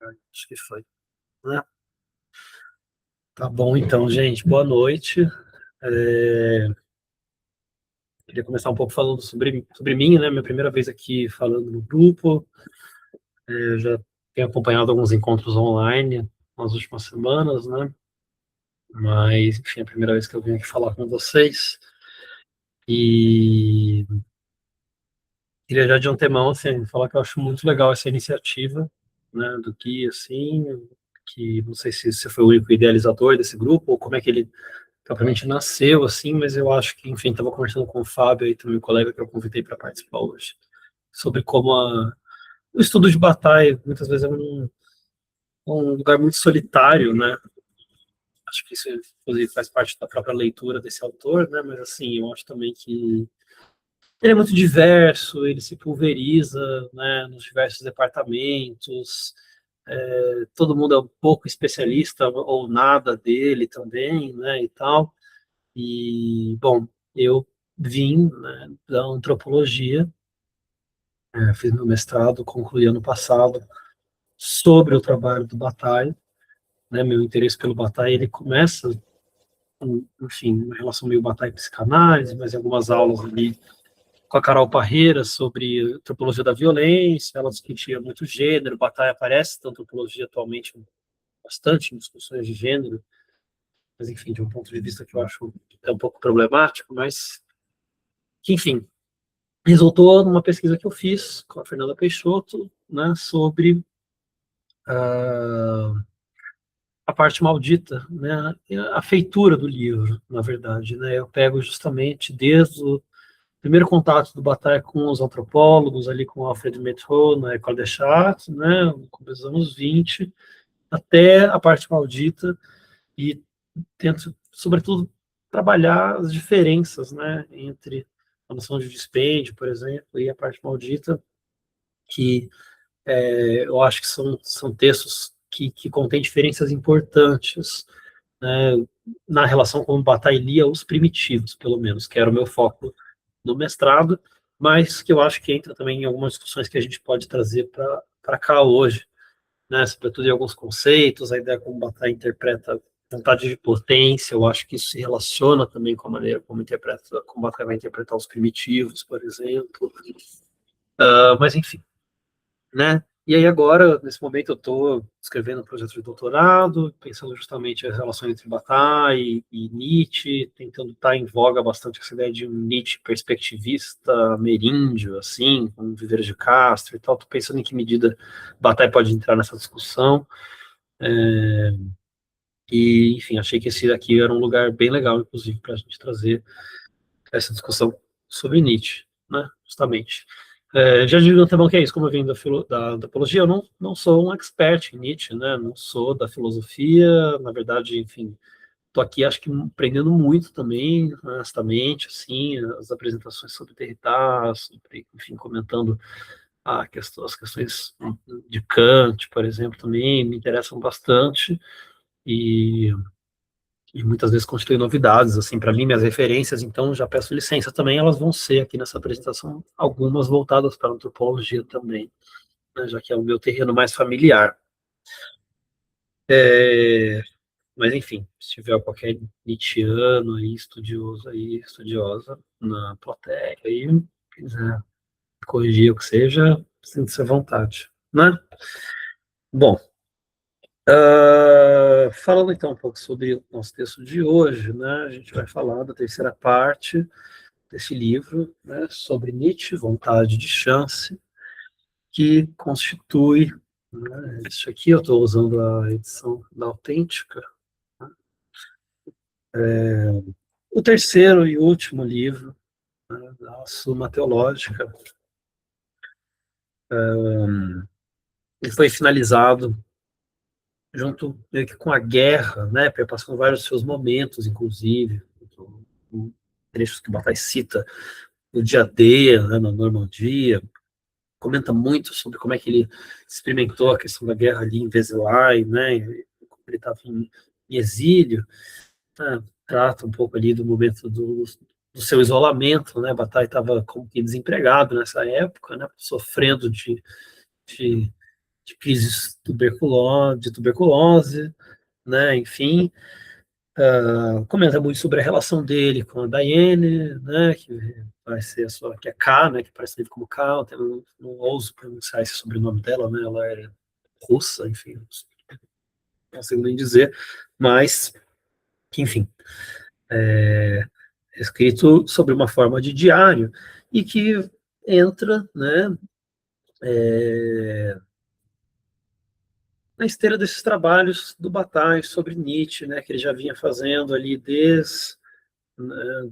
Acho que foi, né? Tá bom, então, gente. Boa noite. É, Queria começar um pouco falando sobre mim, né? Minha primeira vez aqui falando no grupo. Eu já tenho acompanhado alguns encontros online nas últimas semanas, né? Mas, enfim, é a primeira vez que eu vim aqui falar com vocês. E queria já de antemão, assim, falar que eu acho muito legal essa iniciativa, né? Do Gui, assim, que não sei se você foi o único idealizador desse grupo, ou como é que ele propriamente nasceu, assim, mas eu acho que, enfim, estava conversando com o Fábio aí, também o colega que eu convidei para participar hoje, sobre como o estudo de batalha muitas vezes é um lugar muito solitário, né? Acho que isso, inclusive, faz parte da própria leitura desse autor, né? Mas, assim, eu acho também que ele é muito diverso, ele se pulveriza, né, nos diversos departamentos, todo mundo é um pouco especialista ou nada dele também, né, e tal. E, bom, eu vim, né, da antropologia, fiz meu mestrado, concluí ano passado, sobre o trabalho do Bataille, né, meu interesse pelo Bataille, ele começa, enfim, uma relação meio Bataille-psicanálise, mas em algumas aulas ali com a Carol Parreira sobre antropologia da violência, ela discutia muito gênero, Bataille aparece na antropologia atualmente bastante em discussões de gênero, mas enfim, de um ponto de vista que eu acho é um pouco problemático, mas que, enfim, resultou numa pesquisa que eu fiz com a Fernanda Peixoto, né, sobre a parte maldita, né, a feitura do livro, na verdade, né, eu pego justamente desde o primeiro contato do Bataille com os antropólogos, ali com Alfred Metro, na École des Chartes, né, no começo dos anos 20, até a parte maldita, e tento, sobretudo, trabalhar as diferenças, né, entre a noção de dispêndio, por exemplo, e a parte maldita, que eu acho que são textos que contêm diferenças importantes, né, na relação com o Bataille lia os primitivos, pelo menos, que era o meu foco no mestrado, mas que eu acho que entra também em algumas discussões que a gente pode trazer para cá hoje, né, sobretudo em alguns conceitos, a ideia como Bataille interpreta vontade de potência, eu acho que isso se relaciona também com a maneira como Bataille vai interpretar os primitivos, por exemplo. Mas enfim, né? E aí agora, nesse momento, eu estou escrevendo um projeto de doutorado, pensando justamente as relações entre Bataille e Nietzsche, tentando estar em voga bastante essa ideia de um Nietzsche perspectivista, ameríndio, assim, com Viveiros de Castro e tal. Estou pensando em que medida Bataille pode entrar nessa discussão. E, enfim, achei que esse daqui era um lugar bem legal, inclusive, para a gente trazer essa discussão sobre Nietzsche, né? Justamente. Já digo também que é isso, como eu venho da antropologia, eu não sou um expert em Nietzsche, né? Não sou da filosofia, na verdade, enfim, estou aqui, acho que aprendendo muito também, honestamente, assim, as apresentações sobre Derrida, sobre, enfim, comentando as questões de Kant, por exemplo, também me interessam bastante, e muitas vezes constitui novidades, assim, para mim, minhas referências, então já peço licença também, elas vão ser aqui nessa apresentação, algumas voltadas para a antropologia também, né, já que é o meu terreno mais familiar. É, mas, enfim, se tiver qualquer Nietzscheano aí, estudioso aí, estudiosa na plateia aí, quiser corrigir o que seja, sinta-se à vontade, né? Bom, falando então um pouco sobre o nosso texto de hoje, né, a gente vai falar da terceira parte desse livro, né, sobre Nietzsche, Vontade de Chance, que constitui, né, isso aqui eu estou usando a edição da Autêntica, né, o terceiro e último livro, né, da Suma Teológica, e foi finalizado junto meio que com a guerra, né, perpassando vários seus momentos, inclusive, trechos que o Bataille cita, o dia D, né, na Normandia, comenta muito sobre como é que ele experimentou a questão da guerra ali em Vézelay, né, como ele estava em exílio, né, trata um pouco ali do momento do seu isolamento, né, Bataille estava como que desempregado nessa época, né, sofrendo de de crises de tuberculose, né, enfim, comenta muito sobre a relação dele com a Diane, né, que vai ser a sua, que é K, né, que parece livre como K, eu não ouso pronunciar esse sobrenome dela, né, ela é russa, enfim, não consigo nem dizer, mas, enfim, é escrito sobre uma forma de diário, e que entra, né, na esteira desses trabalhos do Bataille sobre Nietzsche, né, que ele já vinha fazendo ali desde, né,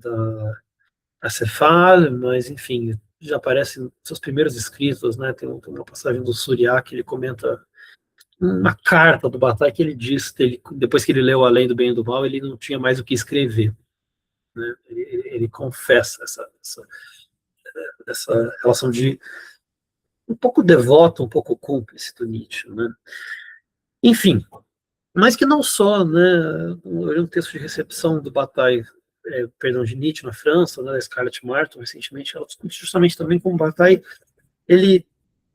da Cefal, mas, enfim, já aparecem seus primeiros escritos, né, tem uma passagem do Suriá que ele comenta uma carta do Bataille que ele diz que ele, depois que ele leu Além do Bem e do Mal, ele não tinha mais o que escrever, né, ele confessa essa relação de um pouco devoto, um pouco cúmplice do Nietzsche, né. Enfim, mas que não só, né, um texto de recepção do Bataille, perdão, de Nietzsche na França, né, da Scarlett Martin, recentemente, ela discute justamente também com o Bataille, ele,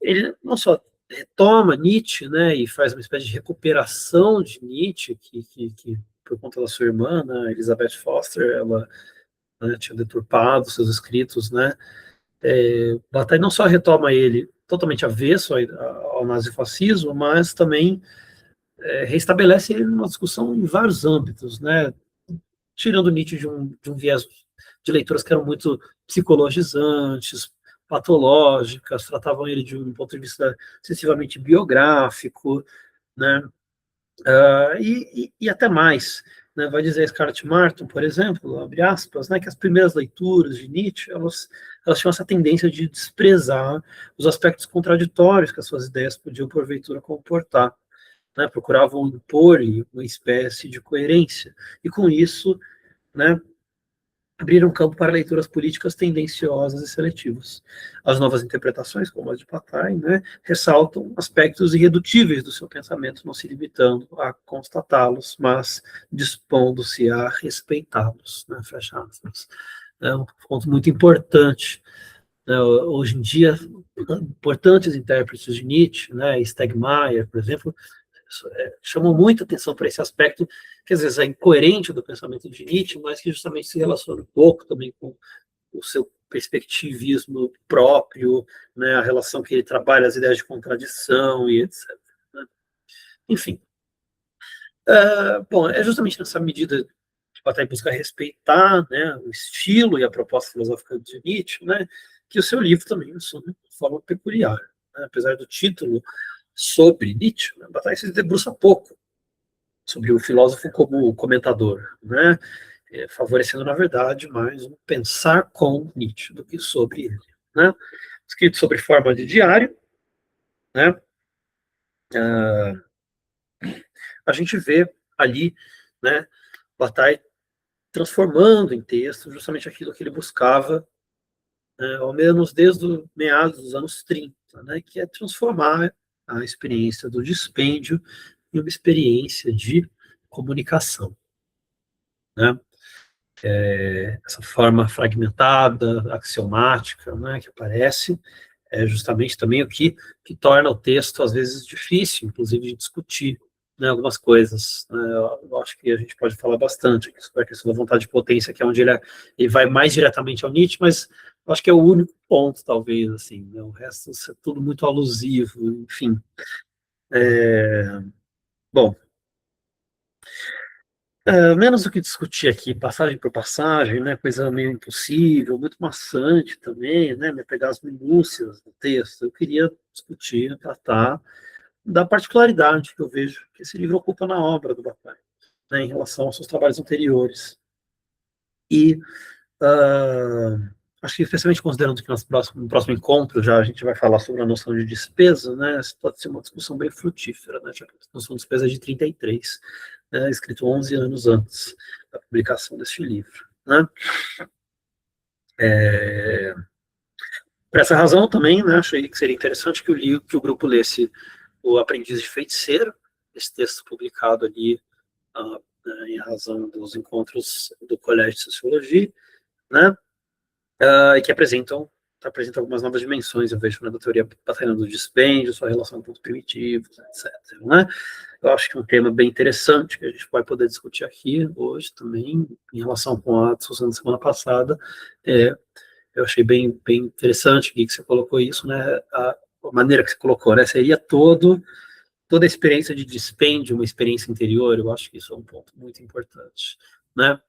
ele não só retoma Nietzsche, né, e faz uma espécie de recuperação de Nietzsche, que por conta da sua irmã, né, Elizabeth Foster, ela, né, tinha deturpado seus escritos, né, Bataille não só retoma ele totalmente avesso ao nazifascismo, mas também restabelece ele numa discussão em vários âmbitos, né? Tirando Nietzsche de um viés de leituras que eram muito psicologizantes, patológicas, tratavam ele de um ponto de vista excessivamente biográfico, né? E até mais. Né? Vai dizer Scarlett Martin, por exemplo, abre aspas, né, que as primeiras leituras de Nietzsche, elas tinham essa tendência de desprezar os aspectos contraditórios que as suas ideias podiam, porventura, comportar, né, procuravam impor uma espécie de coerência, e com isso, né, abriram campo para leituras políticas tendenciosas e seletivas. As novas interpretações, como as de Bataille, né, ressaltam aspectos irredutíveis do seu pensamento, não se limitando a constatá-los, mas dispondo-se a respeitá-los, né, fecha aspas. É um ponto muito importante. Hoje em dia, importantes intérpretes de Nietzsche, né, Stegmaier, por exemplo, chamam muita atenção para esse aspecto, que às vezes é incoerente do pensamento de Nietzsche, mas que justamente se relaciona um pouco também com o seu perspectivismo próprio, né, a relação que ele trabalha, as ideias de contradição e etc. Né? Enfim, bom, é justamente nessa medida que Bataille busca respeitar, né, o estilo e a proposta filosófica de Nietzsche, né, que o seu livro também assume de forma peculiar. Né, apesar do título sobre Nietzsche, né, Bataille se debruça pouco sobre o filósofo como comentador, né? Favorecendo, na verdade, mais um pensar com Nietzsche do que sobre ele. Né? Escrito sobre forma de diário, né? A gente vê ali, né, Bataille transformando em texto justamente aquilo que ele buscava, né, ao menos desde os meados dos anos 30, né, que é transformar a experiência do dispêndio em uma experiência de comunicação. Né? Essa forma fragmentada, axiomática, né, que aparece, é justamente também o que torna o texto, às vezes, difícil, inclusive, de discutir, né, algumas coisas. Né, eu acho que a gente pode falar bastante aqui sobre a questão da vontade de potência, que é onde ele vai mais diretamente ao Nietzsche, mas eu acho que é o único ponto, talvez, assim, né, o resto é tudo muito alusivo, enfim. Bom, menos do que discutir aqui, passagem por passagem, né, coisa meio impossível, muito maçante também, né, me pegar as minúcias do texto. Eu queria discutir, tratar da particularidade que eu vejo que esse livro ocupa na obra do Bataille, né, em relação aos seus trabalhos anteriores. E acho que, especialmente considerando que no próximo encontro já a gente vai falar sobre a noção de despesa, né, isso pode ser uma discussão bem frutífera, né, já que a noção de despesa é de 33, né, escrito 11 anos antes da publicação deste livro. Né. Por essa razão também, né, achei que seria interessante que o grupo lesse O Aprendiz de Feiticeiro, esse texto publicado ali em razão dos encontros do Colégio de Sociologia, né, e que apresentam apresenta algumas novas dimensões, eu vejo, né, da teoria batalhando do dispêndio, sua relação com os primitivos, etc. Né? Eu acho que é um tema bem interessante, que a gente vai poder discutir aqui hoje também, em relação com a discussão da semana passada. Eu achei bem interessante que você colocou isso, né? A maneira que você colocou, né? Seria toda a experiência de dispêndio, uma experiência interior, eu acho que isso é um ponto muito importante, né?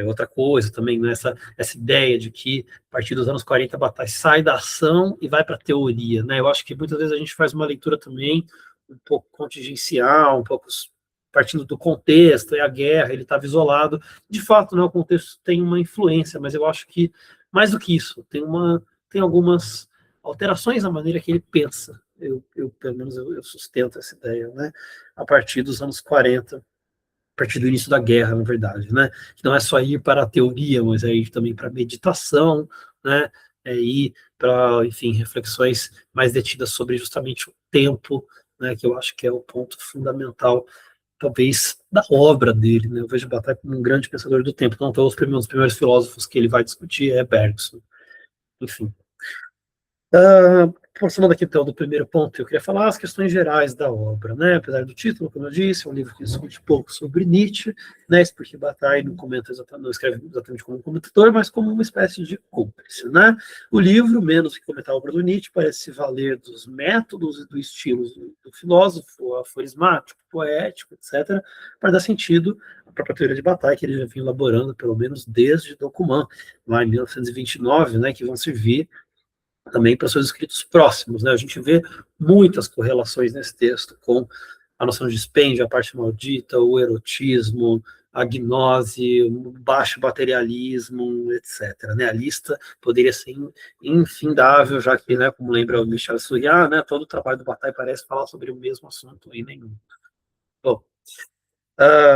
Outra coisa também, né, essa ideia de que a partir dos anos 40 a batalha sai da ação e vai para a teoria, né? Eu acho que muitas vezes a gente faz uma leitura também um pouco contingencial, um pouco partindo do contexto, é a guerra, ele estava isolado. De fato, né, o contexto tem uma influência, mas eu acho que, mais do que isso, tem algumas alterações na maneira que ele pensa. Pelo menos, eu sustento essa ideia, né? A partir dos anos 40, a partir do início da guerra, na verdade, né? Que não é só ir para a teoria, mas é ir também para a meditação, né? É ir para, enfim, reflexões mais detidas sobre justamente o tempo, né? Que eu acho que é o ponto fundamental, talvez, da obra dele, né? Eu vejo Bataille como um grande pensador do tempo. Então, os primeiros filósofos que ele vai discutir é Bergson, enfim. Aproximando aqui então do primeiro ponto, eu queria falar as questões gerais da obra, né? Apesar do título, como eu disse, é um livro que discute pouco sobre Nietzsche, né? Isso porque Bataille não comenta exatamente, não escreve exatamente como um comentador, mas como uma espécie de cúmplice, né? O livro, menos que comentar a obra do Nietzsche, parece se valer dos métodos e do estilo do filósofo, aforismático, poético, etc., para dar sentido à própria teoria de Bataille, que ele já vinha elaborando, pelo menos desde Documã, lá em 1929, né? Que vão servir também para seus escritos próximos, né? A gente vê muitas correlações nesse texto com a noção de dispêndio, a parte maldita, o erotismo, a gnose, o baixo materialismo, etc. Né? A lista poderia ser infindável, já que, né, como lembra o Michel Surriat, né, todo o trabalho do Bataille parece falar sobre o mesmo assunto e nenhum. Bom,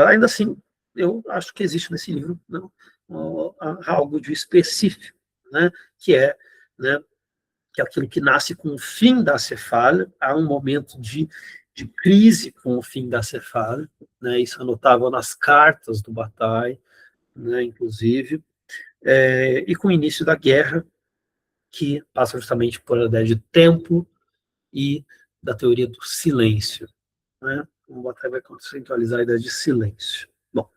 ainda assim, eu acho que existe nesse livro, não, algo de específico, né, que é, né, que é aquilo que nasce com o fim da Cefalha, há um momento de crise com o fim da Cefalha, né, isso é notável nas cartas do Bataille, né, inclusive, e com o início da guerra, que passa justamente por a ideia de tempo e da teoria do silêncio. Né? O Bataille vai conceitualizar a ideia de silêncio. Bom,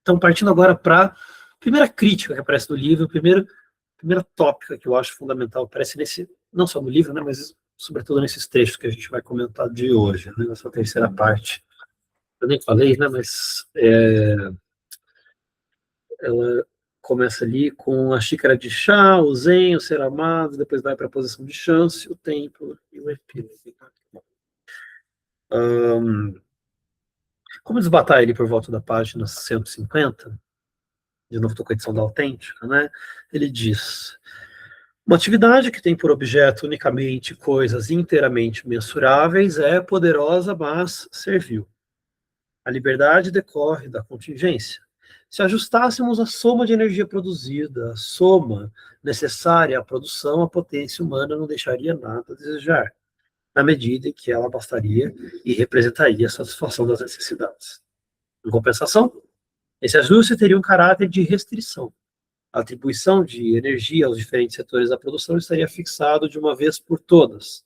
então partindo agora para a primeira crítica que aparece no livro, primeira tópica que eu acho fundamental, aparece não só no livro, né, mas sobretudo nesses trechos que a gente vai comentar de hoje, né, nessa terceira parte. Eu nem falei, né, mas ela começa ali com a xícara de chá, o zen, o ser amado, depois vai para a posição de chance, o tempo e o epílogo. Como desbatar ele por volta da página 150, de novo estou com a edição da Autêntica, né, ele diz: uma atividade que tem por objeto unicamente coisas inteiramente mensuráveis é poderosa, mas servil. A liberdade decorre da contingência. Se ajustássemos a soma de energia produzida, a soma necessária à produção, a potência humana não deixaria nada a desejar, na medida em que ela bastaria e representaria a satisfação das necessidades. Em compensação, esse ajuste teria um caráter de restrição. A atribuição de energia aos diferentes setores da produção estaria fixado de uma vez por todas.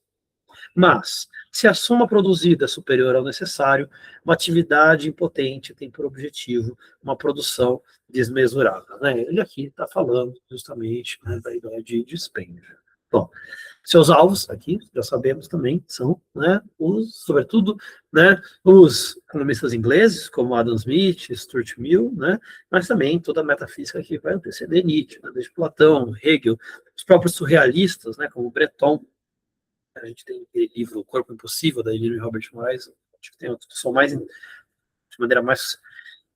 Mas, se a soma produzida é superior ao necessário, uma atividade impotente tem por objetivo uma produção desmesurada. Né? Ele aqui está falando justamente, né, da ideia de dispêndio. Bom, seus alvos, aqui, já sabemos também, são, né, sobretudo, né, os economistas ingleses, como Adam Smith, Stuart Mill, né, mas também toda a metafísica que vai anteceder Nietzsche, né, desde Platão, Hegel, os próprios surrealistas, né, como Breton. A gente tem aquele livro O Corpo Impossível, da Elino e Robert Wise, acho que tem uma discussão de maneira mais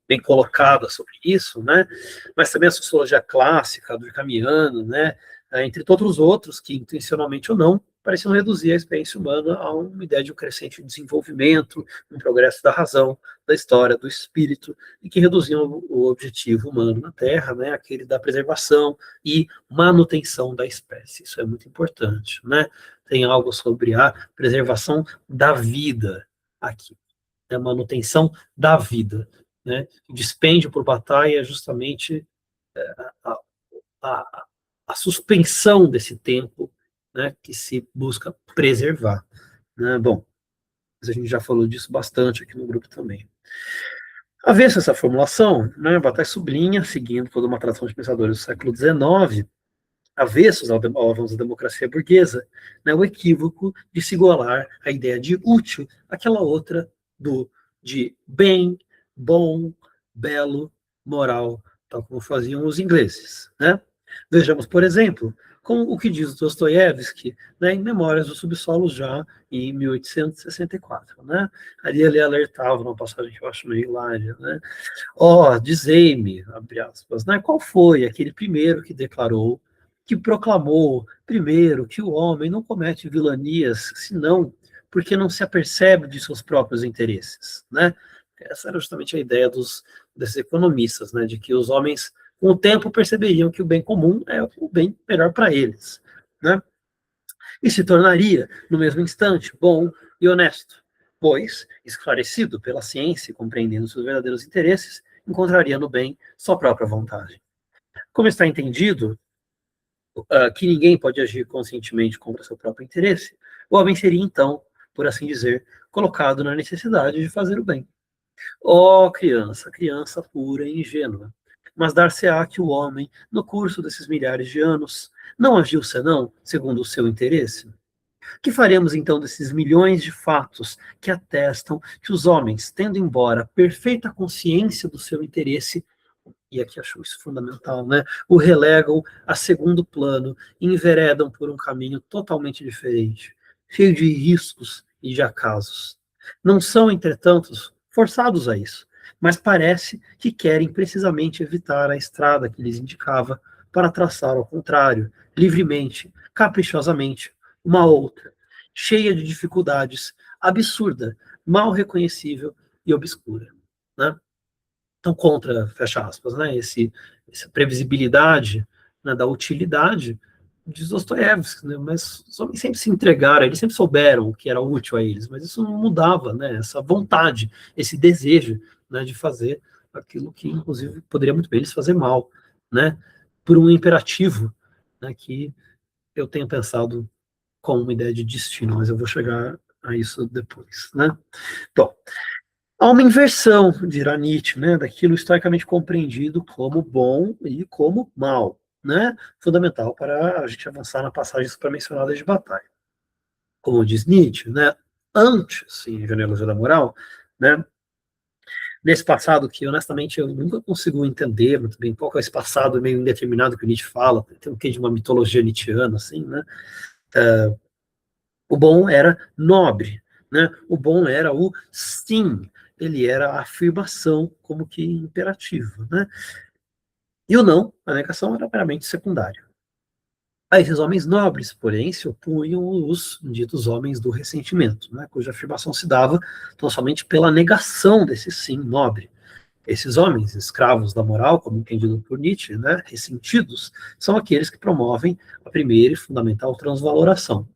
bem colocada sobre isso, né? Mas também a sociologia clássica, durkheimiana, né? Entre todos os outros que, intencionalmente ou não, pareciam reduzir a experiência humana a uma ideia de um crescente desenvolvimento, um progresso da razão, da história, do espírito, e que reduziam o objetivo humano na Terra, né? Aquele da preservação e manutenção da espécie. Isso é muito importante, né? Tem algo sobre a preservação da vida aqui, a manutenção da vida. Né? O dispêndio por batalha é justamente a, a, a suspensão desse tempo, né, que se busca preservar. Né? Bom, a gente já falou disso bastante aqui no grupo também. Avesso essa formulação, né, Bataille sublinha, seguindo toda uma tradição de pensadores do século XIX, avessos ao avanço da democracia burguesa, né, o equívoco de se igualar a ideia de útil àquela outra de bem, bom, belo, moral, tal como faziam os ingleses. Né? Vejamos, por exemplo, com o que diz Dostoiévski, né, em Memórias do Subsolo, já em 1864. Né? Ali ele alertava, numa passagem que eu acho meio hilária, né? Dizei-me, abre aspas, né, qual foi aquele primeiro que declarou, que proclamou, primeiro, que o homem não comete vilanias, senão porque não se apercebe de seus próprios interesses, né? Essa era justamente a ideia desses economistas, né, de que os homens, com o tempo, perceberiam que o bem comum é o bem melhor para eles, né? E se tornaria, no mesmo instante, bom e honesto, pois, esclarecido pela ciência e compreendendo seus verdadeiros interesses, encontraria no bem sua própria vontade. Como está entendido que ninguém pode agir conscientemente contra seu próprio interesse, o homem seria, então, por assim dizer, colocado na necessidade de fazer o bem. Criança, criança pura e ingênua, mas dar-se-á que o homem, no curso desses milhares de anos, não agiu senão segundo o seu interesse? Que faremos então desses milhões de fatos que atestam que os homens, tendo embora perfeita consciência do seu interesse, e aqui acho isso fundamental, né, o relegam a segundo plano e enveredam por um caminho totalmente diferente, cheio de riscos e de acasos. Não são, entretanto, forçados a isso, mas parece que querem precisamente evitar a estrada que lhes indicava para traçar ao contrário, livremente, caprichosamente, uma outra, cheia de dificuldades, absurda, mal reconhecível e obscura. Né? Então, contra, fecha aspas, né, essa previsibilidade, né, da utilidade de Dostoiévski, né, mas os homens sempre se entregaram, eles sempre souberam o que era útil a eles, mas isso não mudava, né, essa vontade, esse desejo, né, de fazer aquilo que, inclusive, poderia muito bem eles fazer mal, né, por um imperativo, né, que eu tenho pensado como uma ideia de destino, mas eu vou chegar a isso depois, né. Bom, há uma inversão, dirá Nietzsche, né, daquilo historicamente compreendido como bom e como mal, né, fundamental para a gente avançar na passagem supramencionada de Bataille. Como diz Nietzsche, né, antes, em Genealogia da Moral, né, nesse passado que, honestamente, eu nunca consigo entender muito bem qual é esse passado meio indeterminado que o Nietzsche fala, tem um quê de uma mitologia nietzschiana, assim, né, o bom era nobre, né? O bom era o sim, ele era a afirmação como que imperativa, né? E o não, a negação, era meramente secundária. A esses homens nobres, porém, se opunham os ditos homens do ressentimento, né? Cuja afirmação se dava tão somente pela negação desse sim nobre. Esses homens, escravos da moral, como entendido por Nietzsche, né, ressentidos, são aqueles que promovem a primeira e fundamental transvaloração,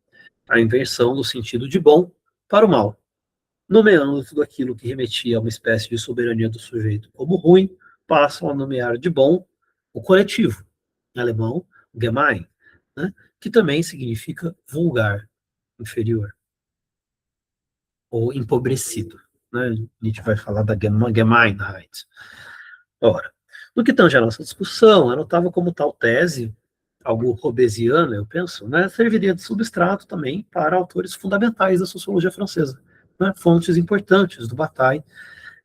a inversão do sentido de bom para o mal, nomeando tudo aquilo que remetia a uma espécie de soberania do sujeito como ruim, passam a nomear de bom o coletivo, em alemão, Gemein, né, que também significa vulgar, inferior, ou empobrecido. Né? Nietzsche vai falar da Gemeinheit. Ora, no que tange a nossa discussão, eu notava como tal tese, algo robesiana, eu penso, né, serviria de substrato também para autores fundamentais da sociologia francesa, né, fontes importantes do Bataille,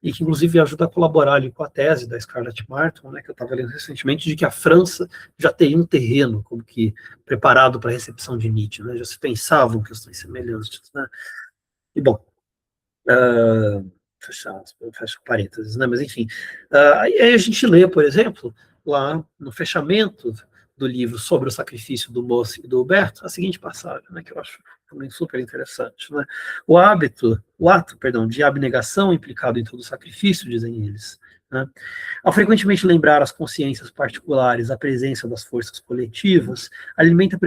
e que inclusive ajuda a colaborar ali com a tese da Scarlett Martin, né, que eu estava lendo recentemente, de que a França já teria um terreno como que preparado para a recepção de Nietzsche, né, já se pensavam questões semelhantes. Né. E bom, fecha parênteses, né? Mas enfim, aí a gente lê, por exemplo, lá no fechamento do livro sobre o sacrifício do Moço e do Huberto, a seguinte passagem, né, que eu acho também super interessante, né? O ato, perdão, de abnegação implicado em todo o sacrifício, dizem eles, né? Ao frequentemente lembrar as consciências particulares a presença das forças coletivas, alimenta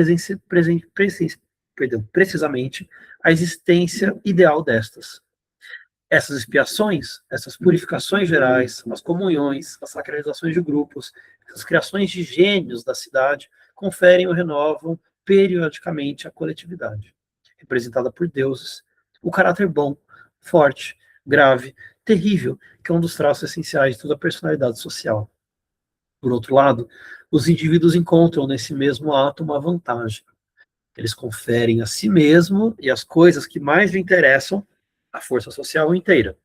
precisamente a existência ideal destas. Essas expiações, essas purificações gerais, as comunhões, as sacralizações de grupos, as criações de gênios da cidade conferem ou renovam periodicamente a coletividade, representada por deuses, o caráter bom, forte, grave, terrível, que é um dos traços essenciais de toda a personalidade social. Por outro lado, os indivíduos encontram nesse mesmo ato uma vantagem. Eles conferem a si mesmo e as coisas que mais lhe interessam a força social inteira.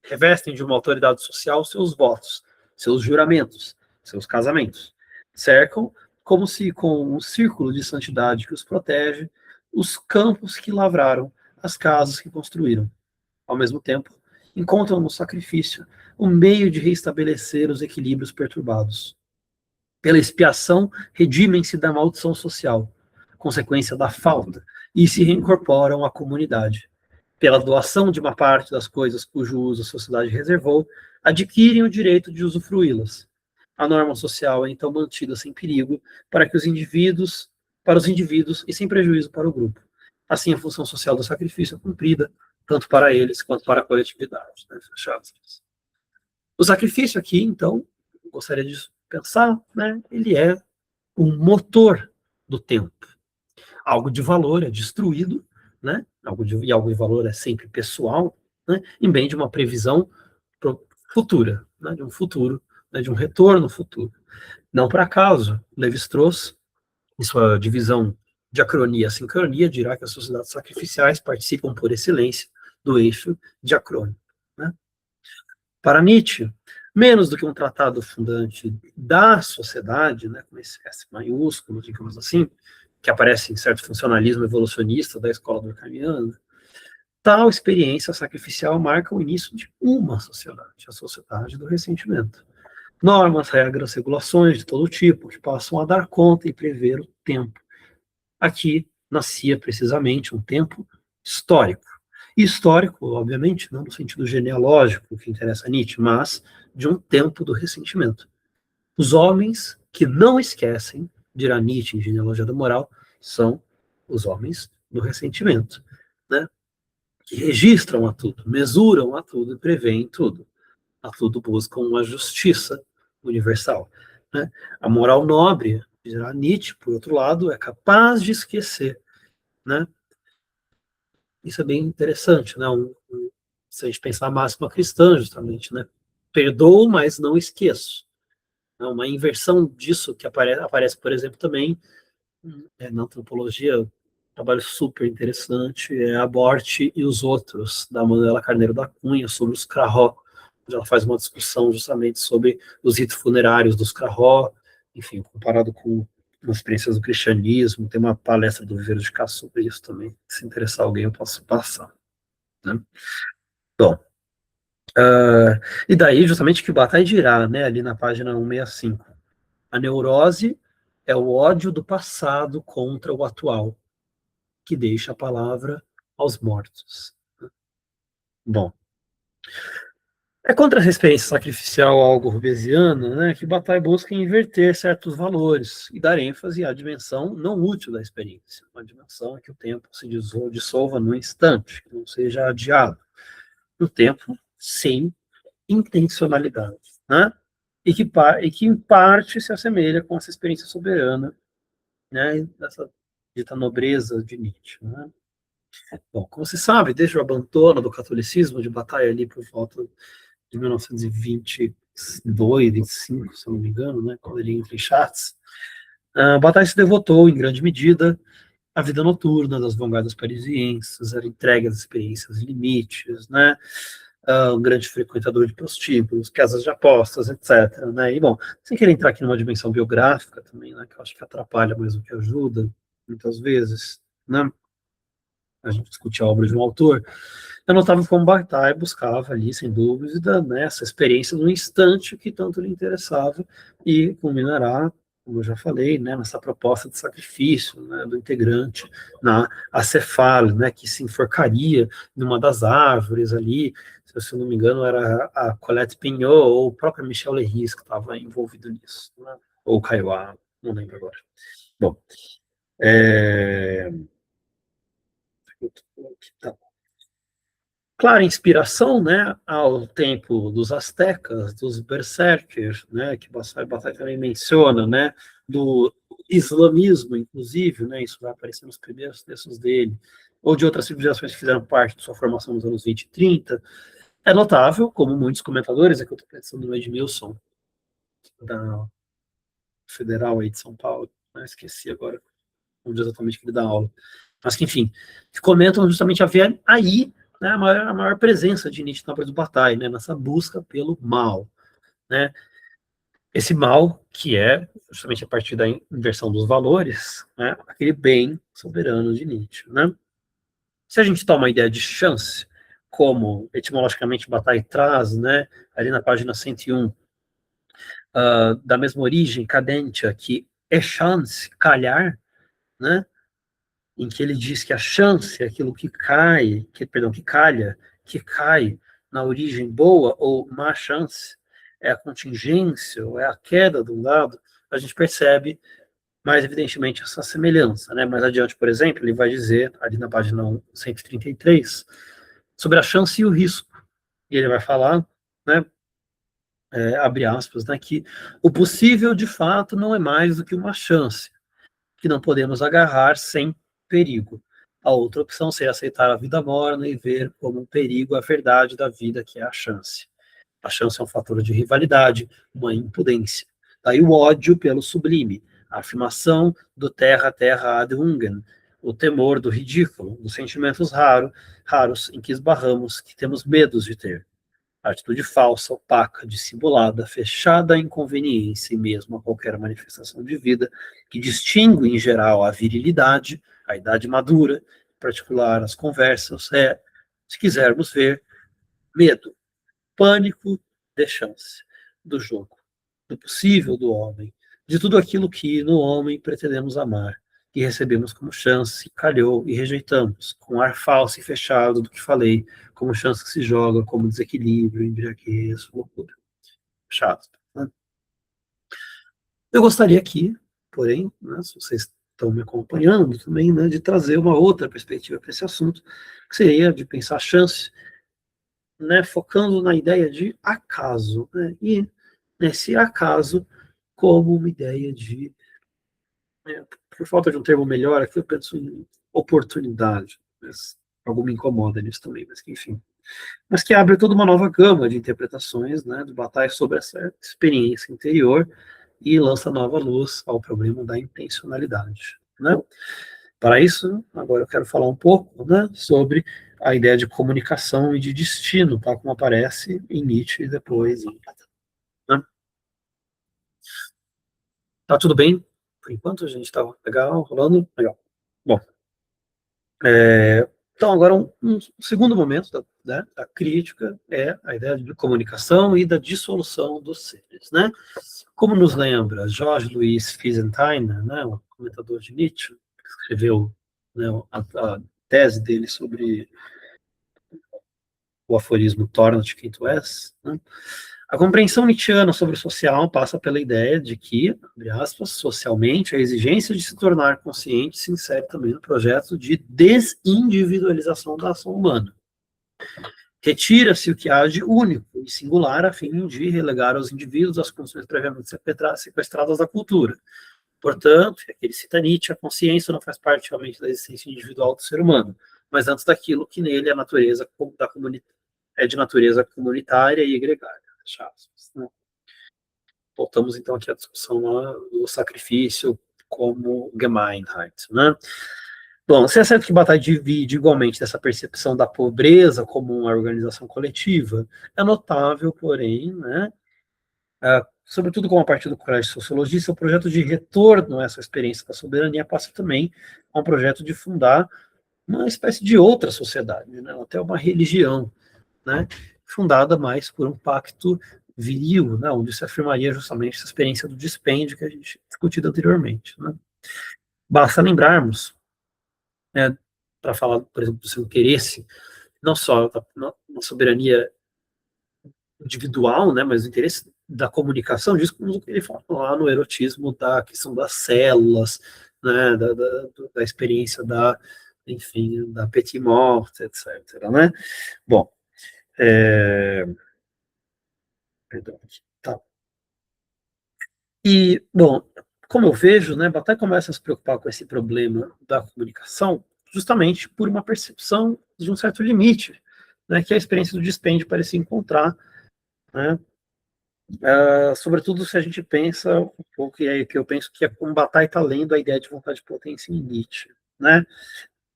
Revestem de uma autoridade social seus votos, seus juramentos, seus casamentos. Cercam, como se com um círculo de santidade que os protege, os campos que lavraram, as casas que construíram. Ao mesmo tempo, encontram no sacrifício o meio de reestabelecer os equilíbrios perturbados. Pela expiação, redimem-se da maldição social, consequência da falta, e se reincorporam à comunidade. Pela doação de uma parte das coisas cujo uso a sociedade reservou, adquirem o direito de usufruí-las. A norma social é então mantida sem perigo para os indivíduos e sem prejuízo para o grupo. Assim, a função social do sacrifício é cumprida, tanto para eles quanto para a coletividade. Né? O sacrifício aqui, então, gostaria de pensar, né? Ele é um motor do tempo. Algo de valor é destruído, né? E algo de valor é sempre pessoal, né? Em bem de uma previsão futura, né? De um futuro, né? De um retorno futuro. Não por acaso, Levi-Strauss, em sua divisão diacronia e sincronia, dirá que as sociedades sacrificiais participam por excelência do eixo diacrônico. Né? Para Nietzsche, menos do que um tratado fundante da sociedade, né, com esse S maiúsculo, digamos assim, que aparece em certo funcionalismo evolucionista da escola durkheimiana, tal experiência sacrificial marca o início de uma sociedade, a sociedade do ressentimento. Normas, regras, regulações de todo tipo, que passam a dar conta e prever o tempo. Aqui nascia precisamente um tempo histórico. E histórico, obviamente, não no sentido genealógico que interessa a Nietzsche, mas de um tempo do ressentimento. Os homens que não esquecem, dirá Nietzsche em Genealogia da Moral, são os homens do ressentimento, né? Que registram a tudo, mesuram a tudo e preveem tudo. A tudo buscam uma justiça universal. Né? A moral nobre, dirá Nietzsche, por outro lado, é capaz de esquecer. Né? Isso é bem interessante, né? Se a gente pensar a máxima cristã, justamente, né? Perdoo, mas não esqueço. É uma inversão disso que aparece, por exemplo, também na antropologia, um trabalho super interessante, é A Morte e os Outros, da Manuela Carneiro da Cunha, sobre os Krahó, onde ela faz uma discussão justamente sobre os ritos funerários dos Krahó, enfim, comparado com as experiências do cristianismo. Tem uma palestra do Viveiro de Castro sobre isso também. Se interessar alguém, eu posso passar. Né? Bom, e daí justamente que Bataille dirá, né, ali na página 165, a neurose é o ódio do passado contra o atual, que deixa a palavra aos mortos. Bom, é contra essa experiência sacrificial algo rubesiana, né, que Bataille busca inverter certos valores e dar ênfase à dimensão não útil da experiência, uma dimensão em que o tempo se dissolva no instante, que não seja adiado. O tempo sem intencionalidade, né? E que em parte se assemelha com essa experiência soberana, né, dessa dita nobreza de Nietzsche. Né? Bom, como se sabe, desde o abandono do catolicismo de Bataille ali por volta de 1922, 25, se eu não me engano, né, quando ele entra em Chartres, Bataille se devotou, em grande medida, à vida noturna das vanguardas parisienses, era entregue às experiências limites, né, um grande frequentador de prostíbulos, casas de apostas, etc. Né? E, bom, sem querer entrar aqui numa dimensão biográfica também, né, que eu acho que atrapalha mais do que ajuda, muitas vezes, né, a gente discutir a obra de um autor, eu notava como Bataille buscava ali, sem dúvida, né, essa experiência no instante que tanto lhe interessava e culminará, como eu já falei, né, nessa proposta de sacrifício, né, do integrante na acefale, né, que se enforcaria numa das árvores ali, se eu não me engano era a Colette Pignot ou o próprio Michel Leiris que estava envolvido nisso, né, ou Kaiowá, não lembro agora. Bom, é... clara inspiração, né, ao tempo dos astecas, dos berserkers, né, que Bataille também menciona, né, do islamismo, inclusive, né, isso vai aparecer nos primeiros textos dele, ou de outras civilizações que fizeram parte de sua formação nos anos 20 e 30, é notável, como muitos comentadores, aqui eu estou pensando no Edmilson, da Federal aí de São Paulo, né, esqueci agora onde exatamente que ele dá aula, mas que, enfim, que comentam justamente haver aí, né, a maior presença de Nietzsche na obra do Bataille, né, nessa busca pelo mal, né, esse mal que é justamente a partir da inversão dos valores, né, aquele bem soberano de Nietzsche, né. Se a gente toma a ideia de chance, como etimologicamente Bataille traz, né, ali na página 101, da mesma origem, cadentia, que é chance, calhar, né, em que ele diz que a chance é aquilo que cai, que calha, que cai na origem boa ou má chance, é a contingência, ou é a queda do lado, a gente percebe mais evidentemente essa semelhança, né? Mais adiante, por exemplo, ele vai dizer, ali na página 133, sobre a chance e o risco. E ele vai falar, né, abre aspas, né, que o possível de fato não é mais do que uma chance, que não podemos agarrar sem perigo. A outra opção seria aceitar a vida morna e ver como um perigo a verdade da vida, que é a chance. A chance é um fator de rivalidade, uma impudência. Daí o ódio pelo sublime, a afirmação do terra a terra ad ungen, o temor do ridículo, dos sentimentos raros em que esbarramos, que temos medos de ter. A atitude falsa, opaca, dissimulada, fechada à inconveniência e mesmo a qualquer manifestação de vida, que distingue, em geral, a virilidade, a idade madura, em particular as conversas, é, se quisermos ver, medo, pânico de chance, do jogo, do possível do homem, de tudo aquilo que no homem pretendemos amar, que recebemos como chance, calhou e rejeitamos, com ar falso e fechado do que falei, como chance que se joga, como desequilíbrio, embriaguez, loucura. Chato. Né? Eu gostaria aqui, porém, né, se vocês estão me acompanhando também, né, de trazer uma outra perspectiva para esse assunto, que seria de pensar chance, né, focando na ideia de acaso, né, e nesse acaso como uma ideia de, por falta de um termo melhor, aqui eu penso em oportunidade, mas algo me incomoda nisso também, mas que enfim. Mas que abre toda uma nova gama de interpretações, né, do Bataille sobre essa experiência interior e lança nova luz ao problema da intencionalidade, né. Para isso, agora eu quero falar um pouco, né, sobre a ideia de comunicação e de destino, tal como aparece em Nietzsche e depois em, né. Tá tudo bem? Por enquanto a gente tá legal, rolando? Legal. Bom, então agora um segundo momento da crítica é a ideia de comunicação e da dissolução dos seres, né? Como nos lembra Jorge Luiz Fizensteiner, né, um comentador de Nietzsche, que escreveu, né, a tese dele sobre o aforismo Torna-te quem tu és, né? A compreensão nietzschiana sobre o social passa pela ideia de que, abre aspas, socialmente, a exigência de se tornar consciente se insere também no projeto de desindividualização da ação humana. Retira-se o que há de único e singular a fim de relegar aos indivíduos as funções previamente sequestradas da cultura. Portanto, aquele cita Nietzsche, a consciência não faz parte realmente da existência individual do ser humano, mas antes daquilo que nele a natureza é de natureza comunitária e gregária. Né? Voltamos então aqui à discussão lá do sacrifício como Gemeinheit, né? Bom, se é certo que Bataille divide igualmente dessa percepção da pobreza como uma organização coletiva, é notável, porém, né, sobretudo como a partir do colégio sociologista, o projeto de retorno a essa experiência da soberania passa também a um projeto de fundar uma espécie de outra sociedade, né, até uma religião, né, fundada mais por um pacto viril, né, onde se afirmaria justamente essa experiência do dispêndio que a gente discutiu anteriormente. Né. Basta lembrarmos, né, para falar, por exemplo, do seu interesse, não só na soberania individual, né, mas o interesse da comunicação, diz como ele fala lá no erotismo da questão das células, né, da experiência da, enfim, da petit mort, etc. Né? Bom, Perdão, tá. E, bom, como eu vejo, né, Bataille começa a se preocupar com esse problema da comunicação justamente por uma percepção de um certo limite, né, que a experiência do dispêndio parecia encontrar, né, sobretudo se a gente pensa, um pouco que eu penso que é como Bataille está lendo a ideia de vontade de potência em Nietzsche, né.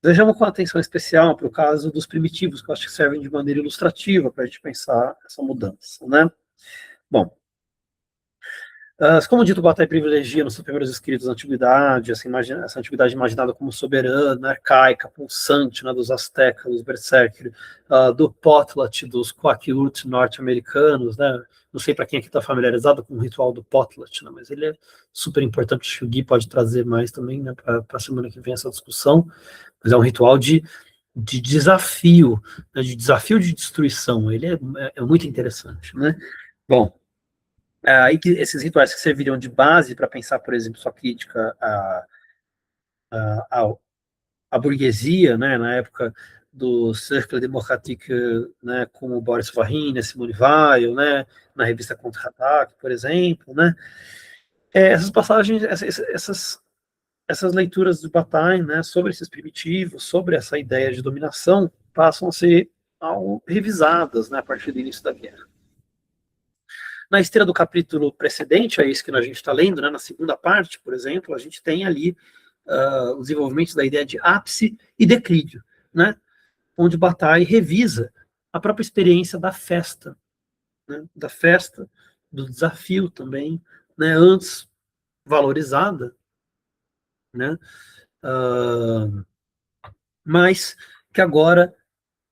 Vejamos com atenção especial para o caso dos primitivos, que eu acho que servem de maneira ilustrativa para a gente pensar essa mudança, né. Bom, como dito, Bataille privilegia nos seus primeiros escritos a antiguidade, essa antiguidade imaginada como soberana, arcaica, pulsante, né, dos astecas, dos berserker, do potlatch, dos Quakiut norte-americanos, né? Não sei para quem aqui está familiarizado com o ritual do potlatch, né, mas ele é super importante, acho que o Gui pode trazer mais também, né, para a semana que vem essa discussão, mas é um ritual de desafio, né, de desafio de destruição, ele é muito interessante, né? Bom, aí que esses rituais que serviriam de base para pensar, por exemplo, sua crítica à, à burguesia, né, na época do Cercle Démocratique, né, com o Boris Varin, Simone Weil, né, na revista Contre-Attaque, por exemplo, né, essas passagens, essas leituras de Bataille, né, sobre esses primitivos, sobre essa ideia de dominação, passam a ser revisadas, né, a partir do início da guerra. Na esteira do capítulo precedente, é isso que a gente está lendo, né, na segunda parte, por exemplo, a gente tem ali os desenvolvimentos da ideia de ápice e declínio, né, onde Bataille revisa a própria experiência da festa, né, do desafio também, né, antes valorizada, né, mas que agora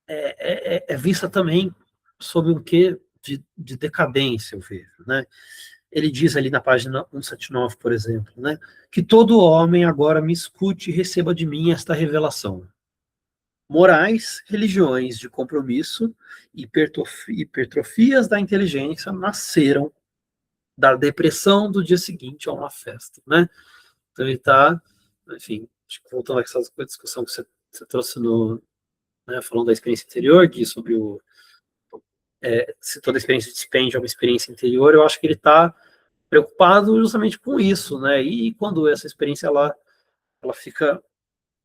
é vista também sob um quê de decadência, eu vejo, né? Ele diz ali na página 179, por exemplo, né, que todo homem agora me escute e receba de mim esta revelação. Morais, religiões de compromisso e hipertrofias da inteligência nasceram da depressão do dia seguinte a uma festa, né? Então ele está, enfim, voltando a essa discussão que você trouxe no, né, falando da experiência interior, Gui, sobre se toda experiência de dispêndio é uma experiência interior, eu acho que ele está preocupado justamente com isso, né? E quando essa experiência ela fica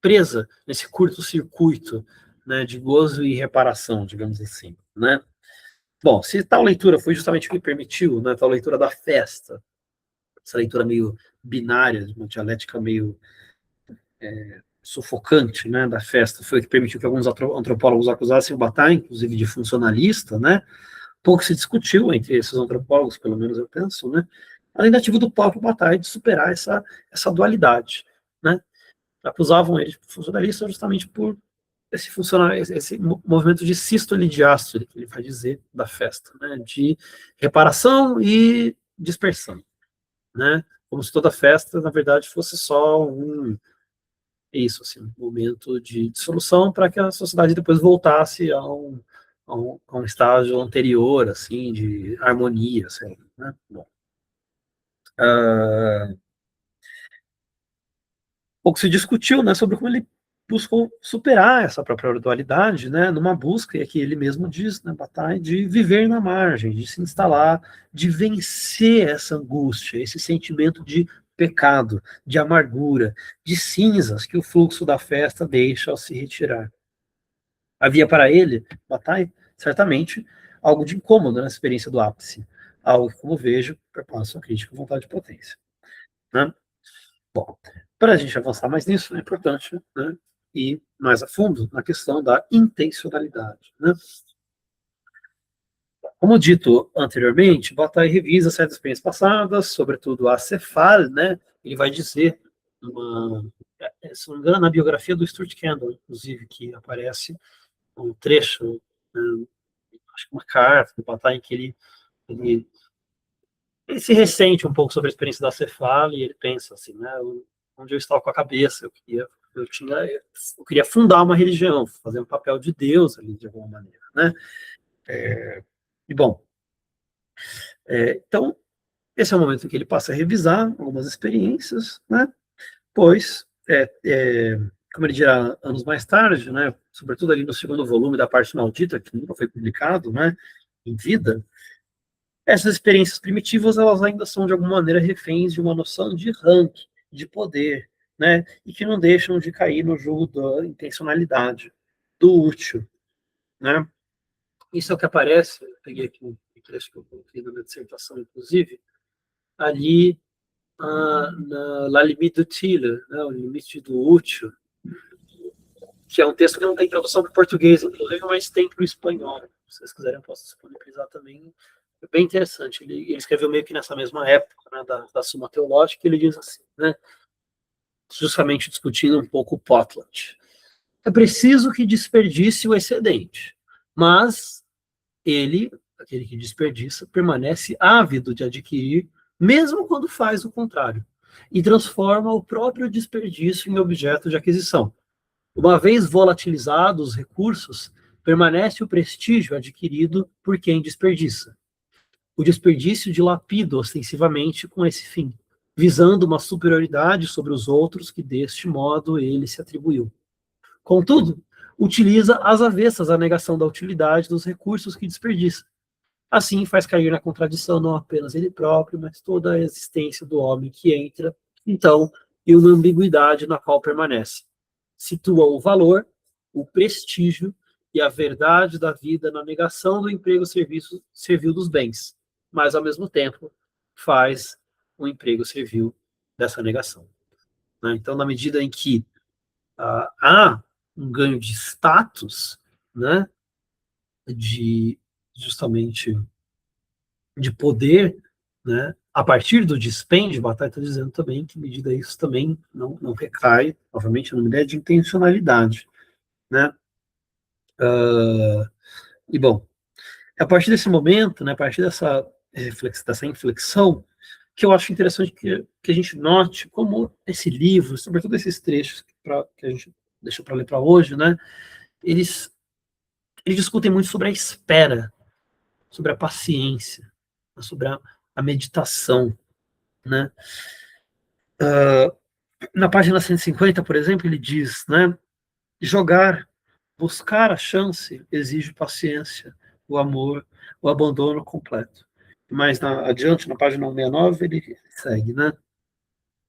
presa nesse curto-circuito, né, de gozo e reparação, digamos assim, né? Bom, se tal leitura foi justamente o que permitiu, né, tal leitura da festa, essa leitura meio binária, uma dialética meio sufocante, né, da festa, foi o que permitiu que alguns antropólogos acusassem o Bataille, inclusive de funcionalista, né? Pouco se discutiu entre esses antropólogos, pelo menos eu penso, né? A tentativa do próprio Bataille de superar essa dualidade, né? Acusavam ele de funcionalista justamente por esse movimento de sístole e diástole, que ele vai dizer, da festa, né? De reparação e dispersão, né? Como se toda festa, na verdade, fosse só um momento de dissolução para que a sociedade depois voltasse a um estágio anterior, assim, de harmonia, assim, né? Bom, pouco se discutiu, né, sobre como ele buscou superar essa própria dualidade, né, numa busca, e aqui ele mesmo diz, né, Bataille, de viver na margem, de se instalar, de vencer essa angústia, esse sentimento de pecado, de amargura, de cinzas que o fluxo da festa deixa ao se retirar. Havia para ele, Bataille, certamente, algo de incômodo na experiência do ápice, algo que, como vejo, perpassa a crítica à vontade de potência, né? Bom, para a gente avançar mais nisso, é importante, né, ir mais a fundo na questão da intencionalidade, né? Como dito anteriormente, Bataille revisa certas experiências passadas, sobretudo a Cefal, né? Ele vai dizer, se não me engano, na biografia do Stuart Kendall, inclusive, que aparece um trecho, né, acho que uma carta do Bataille, em que ele, ele se ressente um pouco sobre a experiência da Cefala e ele pensa assim, né, onde eu estava com a cabeça, eu queria fundar uma religião, fazer um papel de Deus ali de alguma maneira, né? E bom, então esse é o momento em que ele passa a revisar algumas experiências, né? Pois como ele dirá anos mais tarde, né, sobretudo ali no segundo volume da Parte Maldita, que nunca foi publicado, né, em vida, essas experiências primitivas, elas ainda são, de alguma maneira, reféns de uma noção de ranking, de poder, né, e que não deixam de cair no jogo da intencionalidade, do útil, né. Isso é o que aparece, eu peguei aqui um trecho que eu coloquei na minha dissertação, inclusive, ali na La Limite Utile, né, o limite do útil, que é um texto que não tem tradução para o português, inclusive, mas tem para o espanhol. Se vocês quiserem, eu posso disponibilizar também. É bem interessante. Ele escreveu meio que nessa mesma época, né, da Suma Teológica, e ele diz assim, né, justamente discutindo um pouco o Potlat. É preciso que desperdice o excedente, mas ele, aquele que desperdiça, permanece ávido de adquirir, mesmo quando faz o contrário, e transforma o próprio desperdício em objeto de aquisição. Uma vez volatilizados os recursos, permanece o prestígio adquirido por quem desperdiça. O desperdício dilapida ostensivamente com esse fim, visando uma superioridade sobre os outros que deste modo ele se atribuiu. Contudo, utiliza às avessas a negação da utilidade dos recursos que desperdiça. Assim, faz cair na contradição não apenas ele próprio, mas toda a existência do homem que entra, então, em uma ambiguidade na qual permanece. Situa o valor, o prestígio e a verdade da vida na negação do emprego servil dos bens, mas, ao mesmo tempo, faz o emprego servil dessa negação. Né? Então, na medida em que há um ganho de status, né, de justamente de poder, né, a partir do dispêndio, Bataille está dizendo também que, medida isso, também não recai, novamente, numa ideia de intencionalidade. Né? E, bom, é a partir desse momento, né, a partir dessa inflexão, que eu acho interessante que a gente note como esse livro, sobretudo esses trechos que a gente deixou para ler para hoje, né, eles discutem muito sobre a espera, sobre a paciência, sobre a meditação, né? Na página 150, por exemplo, ele diz, né, jogar, buscar a chance exige paciência, o amor, o abandono completo. Mais adiante, na página 169, ele segue, né?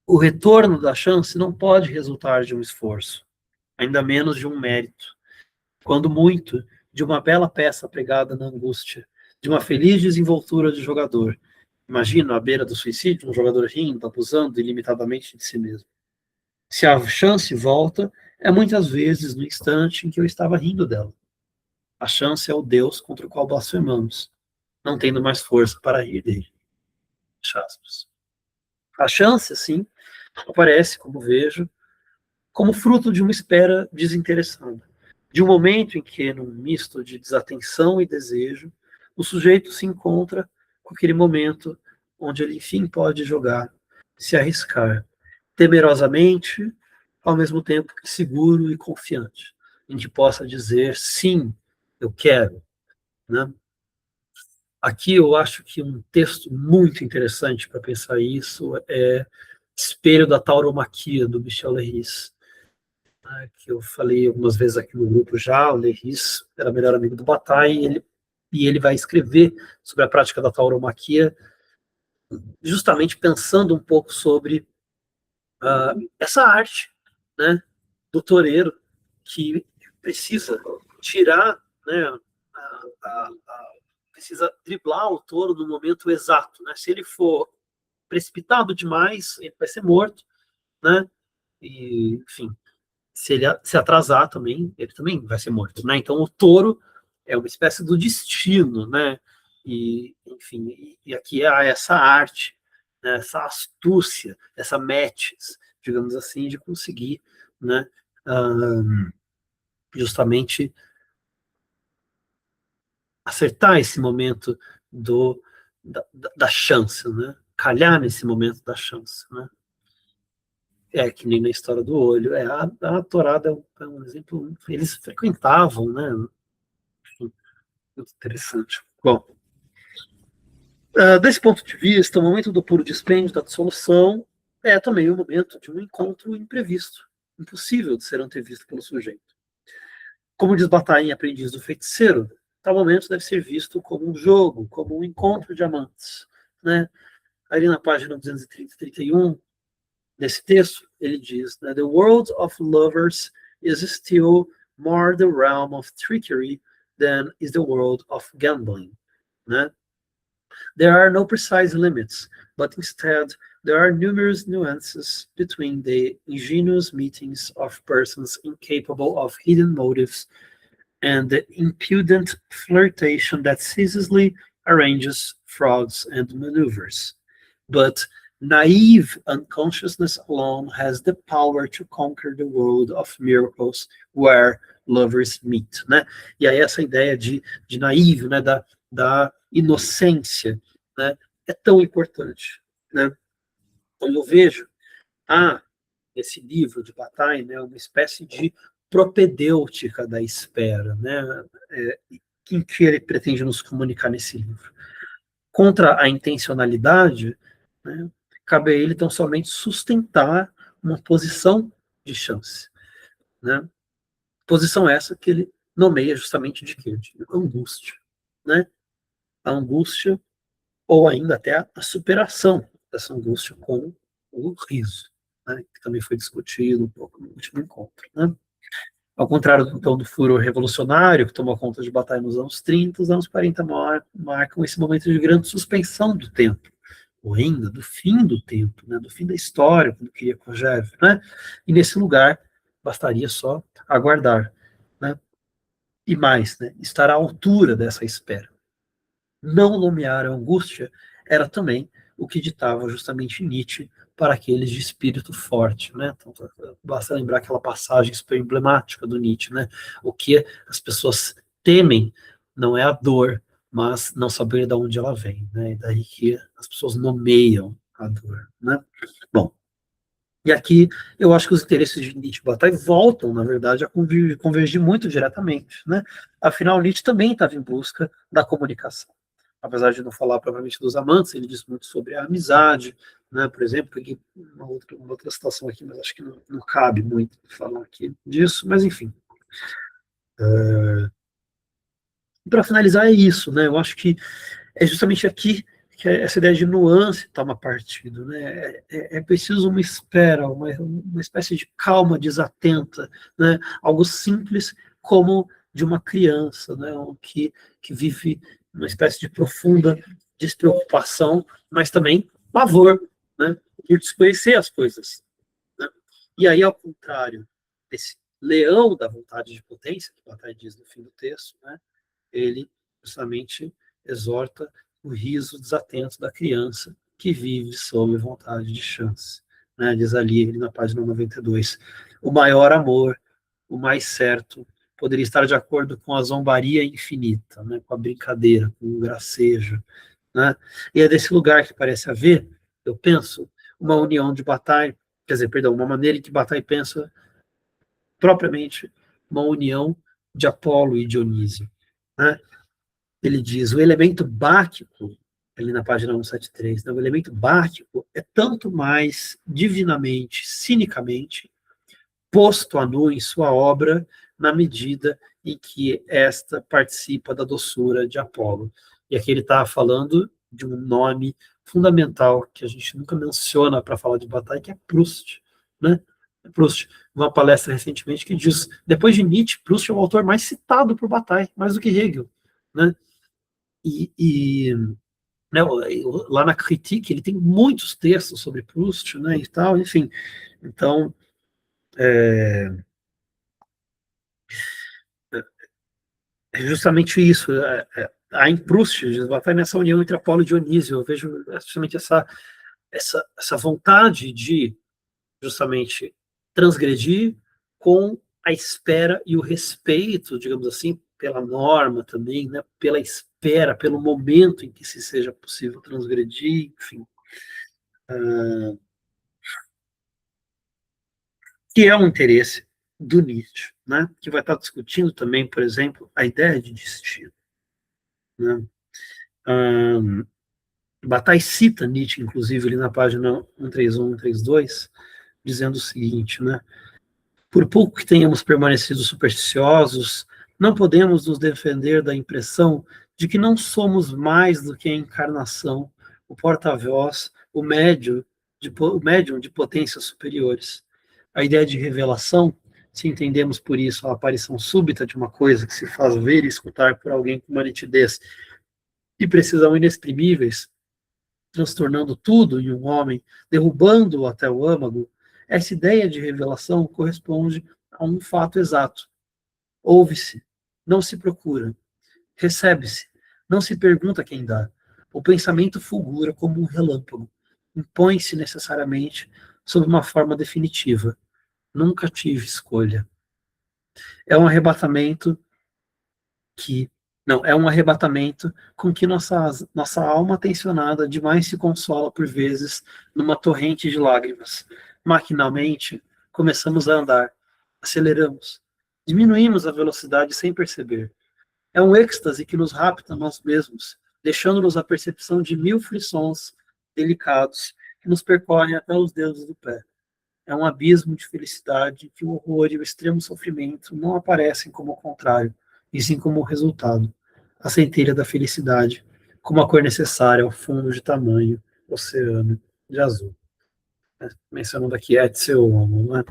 O retorno da chance não pode resultar de um esforço, ainda menos de um mérito. Quando muito, de uma bela peça pregada na angústia, de uma feliz desenvoltura de jogador. Imagina, à beira do suicídio, um jogador rindo, abusando ilimitadamente de si mesmo. Se a chance volta, é muitas vezes no instante em que eu estava rindo dela. A chance é o Deus contra o qual blasfemamos, não tendo mais força para rir dele. A chance, sim, aparece, como vejo, como fruto de uma espera desinteressada, de um momento em que, num misto de desatenção e desejo, o sujeito se encontra com aquele momento onde ele, enfim, pode jogar, se arriscar, temerosamente, ao mesmo tempo que seguro e confiante, em que possa dizer, sim, eu quero. Né? Aqui eu acho que um texto muito interessante para pensar isso é Espelho da Tauromaquia, do Michel Leiris, né, que eu falei algumas vezes aqui no grupo já. O Leiris era melhor amigo do Bataille, e ele vai escrever sobre a prática da tauromaquia, justamente pensando um pouco sobre essa arte, né, do toureiro, que precisa tirar, né, precisa driblar o touro no momento exato. Né? Se ele for precipitado demais, ele vai ser morto, né? E, enfim, se ele se atrasar também, ele também vai ser morto, né? Então o touro é uma espécie do destino, né? E, enfim, e aqui há essa arte, né? Essa astúcia, essa metis, digamos assim, de conseguir, né? Justamente acertar esse momento da chance, né? Calhar nesse momento da chance, né? É que nem na história do olho. A tourada é um exemplo. Eles frequentavam, né? Muito interessante. Bom, desse ponto de vista, o momento do puro dispêndio, da dissolução, é também o momento de um encontro imprevisto, impossível de ser antevisto pelo sujeito. Como diz Bataille em Aprendiz do Feiticeiro, tal momento deve ser visto como um jogo, como um encontro de amantes, né? Ali na página 230 e 31, nesse texto, ele diz, né, The world of lovers is still more the realm of trickery than is the world of gambling, né? There are no precise limits, but instead there are numerous nuances between the ingenuous meetings of persons incapable of hidden motives and the impudent flirtation that ceaselessly arranges frauds and maneuvers. But naive unconsciousness alone has the power to conquer the world of miracles where lovers meet, né? E aí essa ideia de naive, né, da inocência, né, é tão importante, né? Então eu vejo, esse livro de Bataille, né, uma espécie de propedêutica da espera, né, em que ele pretende nos comunicar nesse livro. Contra a intencionalidade, né, cabe a ele tão somente sustentar uma posição de chance, né? Posição essa que ele nomeia justamente de quê? De angústia, né? A angústia ou ainda até a superação dessa angústia com o riso, né? Que também foi discutido um pouco no último encontro, né? Ao contrário então, do furor revolucionário que tomou conta de Bataille nos anos 30, os anos 40 marcam esse momento de grande suspensão do tempo, ou ainda do fim do tempo, né, do fim da história, quando queria Kojève, né? E nesse lugar bastaria só aguardar, né? E mais, né, estar à altura dessa espera. Não nomear a angústia era também o que ditava justamente Nietzsche para aqueles de espírito forte, né? Então, basta lembrar aquela passagem super emblemática do Nietzsche, né? O que as pessoas temem não é a dor, mas não saber de onde ela vem, né? E daí que as pessoas nomeiam a dor, né? Bom, e aqui eu acho que os interesses de Nietzsche e Bataille voltam, na verdade, a convergir muito diretamente, né? Afinal, Nietzsche também estava em busca da comunicação. Apesar de não falar propriamente dos amantes, ele diz muito sobre a amizade, né? Por exemplo, peguei uma outra situação aqui, mas acho que não cabe muito falar aqui disso, mas enfim. Para finalizar, é isso, né? Eu acho que é justamente aqui que essa ideia de nuance toma partido, né? É preciso uma espera, uma espécie de calma desatenta, né? Algo simples como de uma criança, né? Que vive uma espécie de profunda despreocupação, mas também pavor, né? Por desconhecer as coisas, né? E aí, ao contrário desse leão da vontade de potência, que Bataille diz no fim do texto, né? Ele justamente exorta o riso desatento da criança que vive sob vontade de chance. Né? Diz ali ele na página 92. O maior amor, o mais certo, poderia estar de acordo com a zombaria infinita, né? Com a brincadeira, com o gracejo. Né? E é desse lugar que parece haver, eu penso, uma união de Bataille, quer dizer, perdão, uma maneira em que Bataille pensa propriamente uma união de Apolo e Dionísio. Né? Ele diz, o elemento báquico, ali na página 173, né, o elemento báquico é tanto mais divinamente, cinicamente, posto a nu em sua obra, na medida em que esta participa da doçura de Apolo. E aqui ele está falando de um nome fundamental que a gente nunca menciona para falar de Bataille, que é Proust, né? Proust, uma palestra recentemente que diz, depois de Nietzsche, Proust é o autor mais citado por Bataille, mais do que Hegel, né? E né, lá na Critique ele tem muitos textos sobre Proust, né, e tal, enfim. Então, é justamente isso. Há em Proust, vai nessa união entre Apolo e Dionísio. Eu vejo justamente essa vontade de justamente transgredir com a espera e o respeito, digamos assim, pela norma também, né, pela espera, pelo momento em que se seja possível transgredir, enfim. Que é um interesse do Nietzsche, né, que vai estar discutindo também, por exemplo, a ideia de destino. Né. Bataille cita Nietzsche, inclusive, ali na página 131, 132, dizendo o seguinte, né, Por pouco que tenhamos permanecido supersticiosos, não podemos nos defender da impressão de que não somos mais do que a encarnação, o porta-voz, o médium de potências superiores. A ideia de revelação, se entendemos por isso a aparição súbita de uma coisa que se faz ver e escutar por alguém com uma nitidez e precisão inexprimíveis, transtornando tudo em um homem, derrubando-o até o âmago, essa ideia de revelação corresponde a um fato exato. Ouve-se, não se procura. Recebe-se, não se pergunta quem dá. O pensamento fulgura como um relâmpago. Impõe-se necessariamente sob uma forma definitiva. Nunca tive escolha. É um arrebatamento que não, é um arrebatamento com que nossa alma tensionada demais se consola por vezes numa torrente de lágrimas. Maquinalmente, começamos a andar, aceleramos, diminuímos a velocidade sem perceber. É um êxtase que nos rapta nós mesmos, deixando-nos a percepção de mil frissons delicados que nos percorrem até os dedos do pé. É um abismo de felicidade que o horror e o extremo sofrimento não aparecem como o contrário, e sim como o resultado. A centelha da felicidade, como a cor necessária ao fundo de tamanho oceano de azul. Mencionando aqui Etzel Homo, né?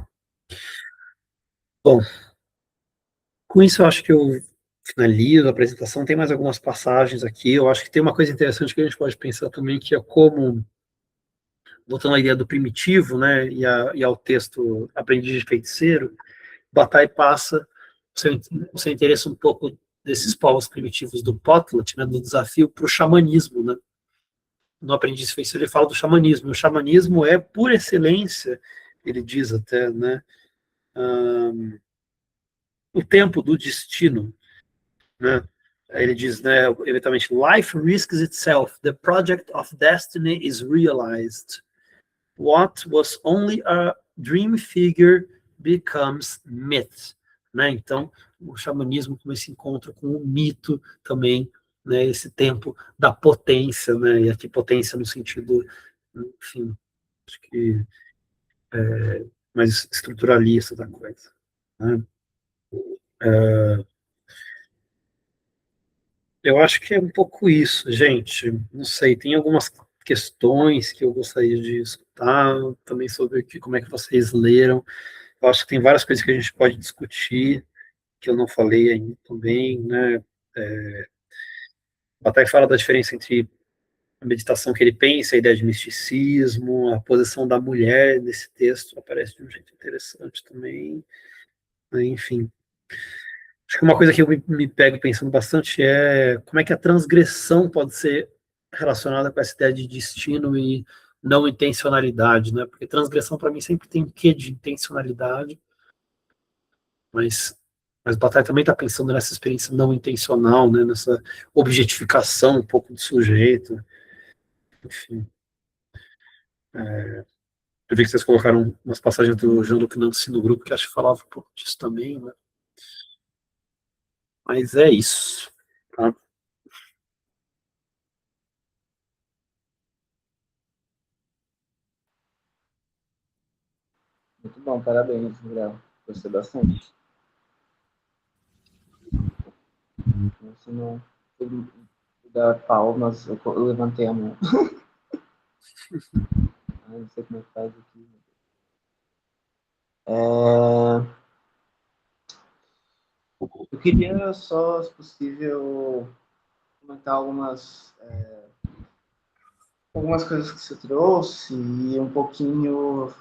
Bom, com isso eu acho que eu finalizo a apresentação. Tem mais algumas passagens aqui. Eu acho que tem uma coisa interessante que a gente pode pensar também, que é como, voltando à ideia do primitivo, né, e ao texto Aprendiz de Feiticeiro, Bataille passa o seu interesse um pouco desses povos primitivos do Potlatch, né, do desafio para o xamanismo, né? No Aprendiz de Feiticeiro ele fala do xamanismo. O xamanismo é, por excelência, ele diz até, né, o tempo do destino, né? Ele diz, né, eventualmente, life risks itself, the project of destiny is realized. What was only a dream figure becomes myth, né? Então, o xamanismo como esse encontro com o mito também, né? Esse tempo da potência, né? E aqui potência no sentido, enfim, acho que mais estruturalista da coisa, né? Eu acho que é um pouco isso, gente. Não sei, tem algumas questões que eu gostaria de escutar também sobre como é que vocês leram. Eu acho que tem várias coisas que a gente pode discutir, que eu não falei ainda também, né? Bataille fala da diferença entre a meditação que ele pensa, a ideia de misticismo, a posição da mulher nesse texto aparece de um jeito interessante também, né? Enfim. Acho que uma coisa que eu me pego pensando bastante é como é que a transgressão pode ser relacionada com essa ideia de destino e não intencionalidade, né? Porque transgressão para mim sempre tem um quê de intencionalidade, mas Bataille também está pensando nessa experiência não intencional, né? Nessa objetificação um pouco do sujeito, enfim. Eu vi que vocês colocaram umas passagens do Jean-Luc Nancy no grupo que acho que falava um pouco disso também, né? Mas é isso, tá? Muito bom, parabéns, Gabriel. Gostei bastante. Se não dar palmas, eu levantei a mão. Não sei como é que faz aqui. Eu queria só, se possível, comentar algumas coisas que você trouxe e um pouquinho,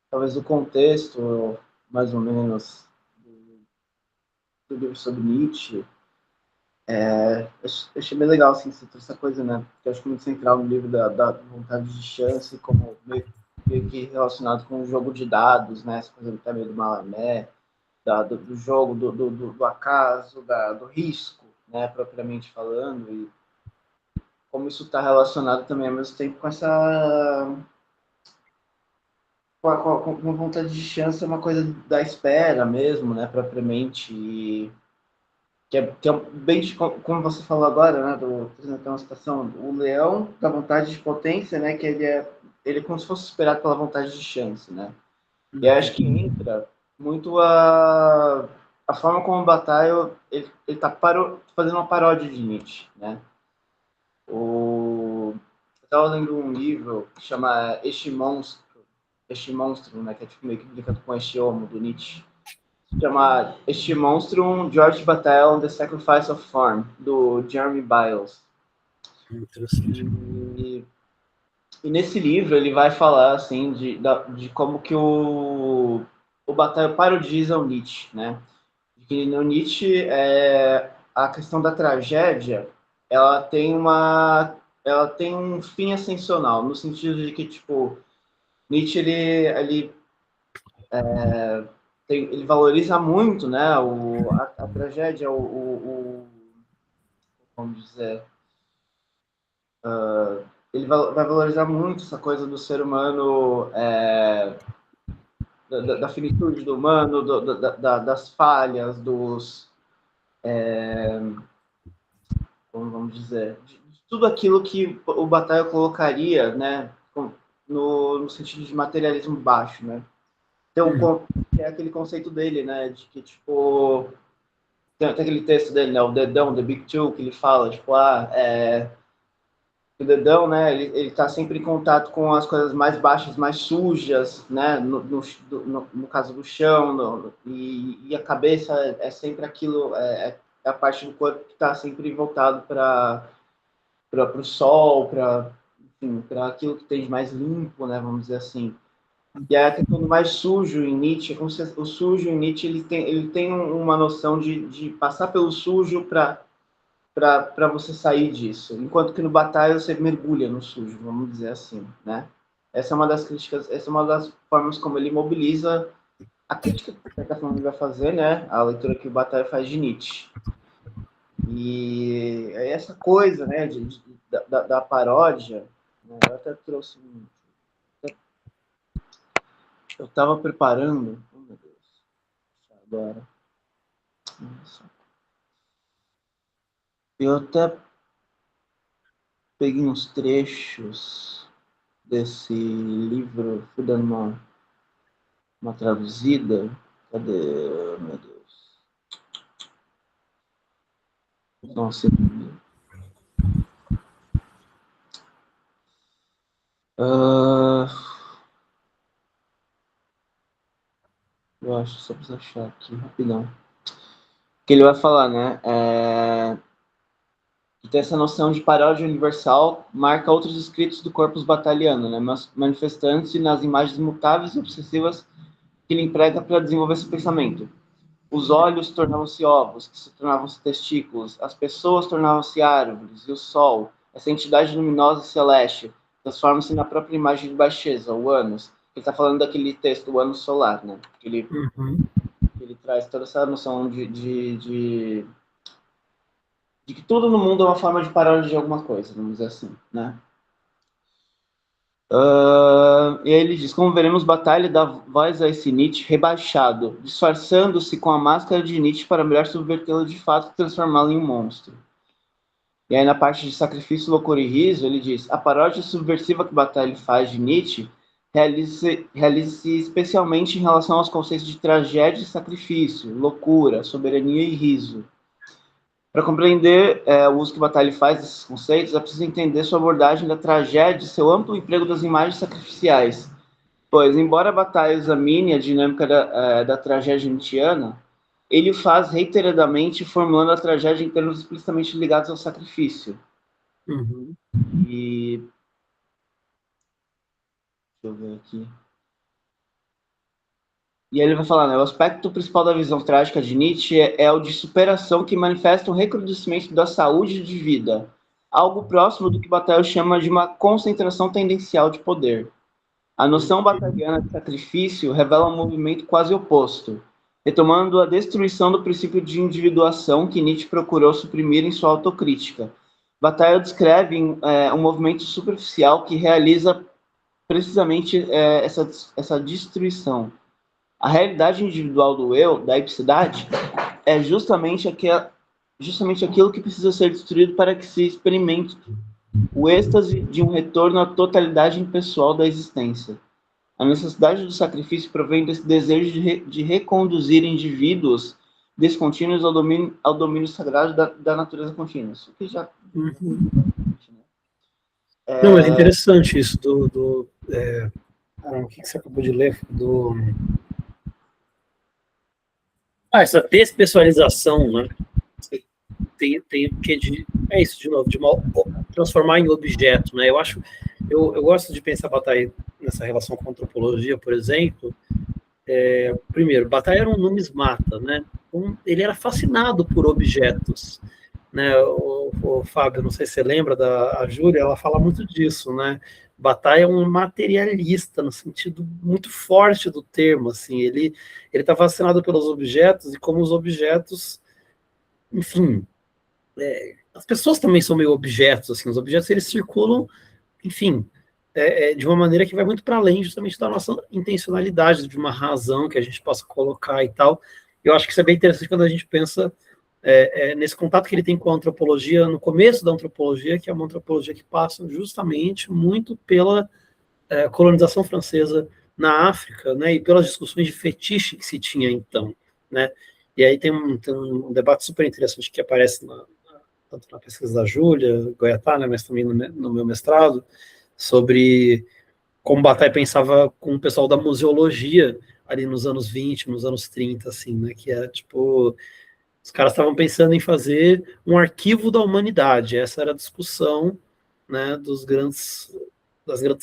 talvez, do contexto, mais ou menos, do livro sobre Nietzsche. Eu achei bem legal, assim, você trouxe essa coisa, né? Que eu acho que é muito central no livro da vontade de chance, como meio que relacionado com o jogo de dados, né? Essa coisa até meio do Malamé, do jogo, do acaso, do risco, né? Propriamente falando, e como isso está relacionado também ao mesmo tempo com essa com a vontade de chance, é uma coisa da espera mesmo, né? Propriamente, e que é bem como você falou agora, né? Apresentar uma situação, o leão da vontade de potência, né? Que ele é como se fosse esperado pela vontade de chance, né? E acho que entra muito a forma como o Bataille ele está fazendo uma paródia de Nietzsche, né? Eu estava lendo um livro que chama Este Monstro, né? Que é tipo meio que brincando com este homo do Nietzsche. Chama Este Monstro, George Bataille and the Sacrifice of Form, do Jeremy Biles. Interessante. E nesse livro ele vai falar assim de como que o Bataille parodiza o Nietzsche, né? Que no Nietzsche a questão da tragédia ela tem um fim ascensional, no sentido de que tipo Nietzsche ele valoriza muito, né, a tragédia, vamos dizer, ele vai valorizar muito essa coisa do ser humano, da finitude do humano, das falhas, como vamos dizer, de tudo aquilo que o Bataille colocaria, né, no sentido de materialismo baixo, né. Tem aquele conceito dele, né, de que, tipo, tem aquele texto dele, né, o Dedão, The Big Two, que ele fala, tipo, o dedão, né, ele tá sempre em contato com as coisas mais baixas, mais sujas, né, no caso do chão, e a cabeça é sempre aquilo, é a parte do corpo que está sempre voltado para o sol, para aquilo que tem de mais limpo, né, vamos dizer assim. E aí a questão do mais sujo em Nietzsche, como se o sujo em Nietzsche ele tem uma noção de passar pelo sujo para você sair disso, enquanto que no Batalha você mergulha no sujo, vamos dizer assim, né? Essa é uma das críticas, essa é uma das formas como ele mobiliza a crítica que a forma vai fazer, né? A leitura que o Batalha faz de Nietzsche. E é essa coisa, né, da paródia, né? Eu até trouxe eu estava preparando, oh meu Deus, agora, eu até peguei uns trechos desse livro, fui dando uma traduzida. Cadê? Meu Deus. Nossa. Eu acho, só preciso achar aqui rapidão. Que ele vai falar, né? Que tem essa noção de paródia universal, marca outros escritos do corpus batalhano, né? Manifestando-se nas imagens mutáveis e obsessivas que ele emprega para desenvolver esse pensamento. Os olhos tornavam-se ovos, que se tornavam-se testículos, as pessoas tornavam-se árvores, e o sol, essa entidade luminosa e celeste, transforma-se na própria imagem de baixeza, o ânus. Ele está falando daquele texto, o ânus solar, né? Que ele traz toda essa noção de que tudo no mundo é uma forma de paródia de alguma coisa, vamos dizer assim, né? E aí ele diz, como veremos, Batalha dá voz a esse Nietzsche rebaixado, disfarçando-se com a máscara de Nietzsche para melhor subvertê-lo de fato e transformá-lo em um monstro. E aí na parte de sacrifício, loucura e riso, ele diz, a paródia subversiva que Batalha faz de Nietzsche realiza-se especialmente em relação aos conceitos de tragédia e sacrifício, loucura, soberania e riso. Para compreender o uso que Bataille faz desses conceitos, é preciso entender sua abordagem da tragédia e seu amplo emprego das imagens sacrificiais. Pois, embora Bataille examine a dinâmica da tragédia nietzschiana, ele o faz reiteradamente formulando a tragédia em termos explicitamente ligados ao sacrifício. E... deixa eu ver aqui. E aí ele vai falar, né, o aspecto principal da visão trágica de Nietzsche é o de superação que manifesta um recrudescimento da saúde de vida, algo próximo do que Bataille chama de uma concentração tendencial de poder. A noção batalhana de sacrifício revela um movimento quase oposto, retomando a destruição do princípio de individuação que Nietzsche procurou suprimir em sua autocrítica. Bataille descreve um movimento superficial que realiza precisamente essa destruição. A realidade individual do eu, da ipsidade, é justamente aquilo que precisa ser destruído para que se experimente o êxtase de um retorno à totalidade impessoal da existência. A necessidade do sacrifício provém desse desejo de reconduzir indivíduos descontínuos ao domínio sagrado da natureza contínua. Isso que já... Uhum. Não, mas é interessante isso o que você acabou de ler? Essa despessoalização, né? Tem o que de... É isso, de novo, de transformar em objeto, né? Eu gosto de pensar Bataille nessa relação com a antropologia, por exemplo. Primeiro, Bataille era um numismata, né? Ele era fascinado por objetos, né? O Fábio, não sei se você lembra a Júlia, ela fala muito disso, né? Bataille é um materialista no sentido muito forte do termo, assim. Ele está fascinado pelos objetos e como os objetos, enfim, as pessoas também são meio objetos, assim. Os objetos eles circulam, enfim, de uma maneira que vai muito para além justamente da nossa intencionalidade, de uma razão que a gente possa colocar e tal. Eu acho que isso é bem interessante quando a gente pensa nesse contato que ele tem com a antropologia, no começo da antropologia, que é uma antropologia que passa justamente muito pela colonização francesa na África, né, e pelas discussões de fetiche que se tinha então, né. E aí tem um debate super interessante que aparece tanto na pesquisa da Júlia Goiatá, né, mas também no meu mestrado, sobre como Bataille pensava com o pessoal da museologia ali nos anos 20, nos anos 30, assim, né, que é tipo, os caras estavam pensando em fazer um arquivo da humanidade, essa era a discussão, né, das grandes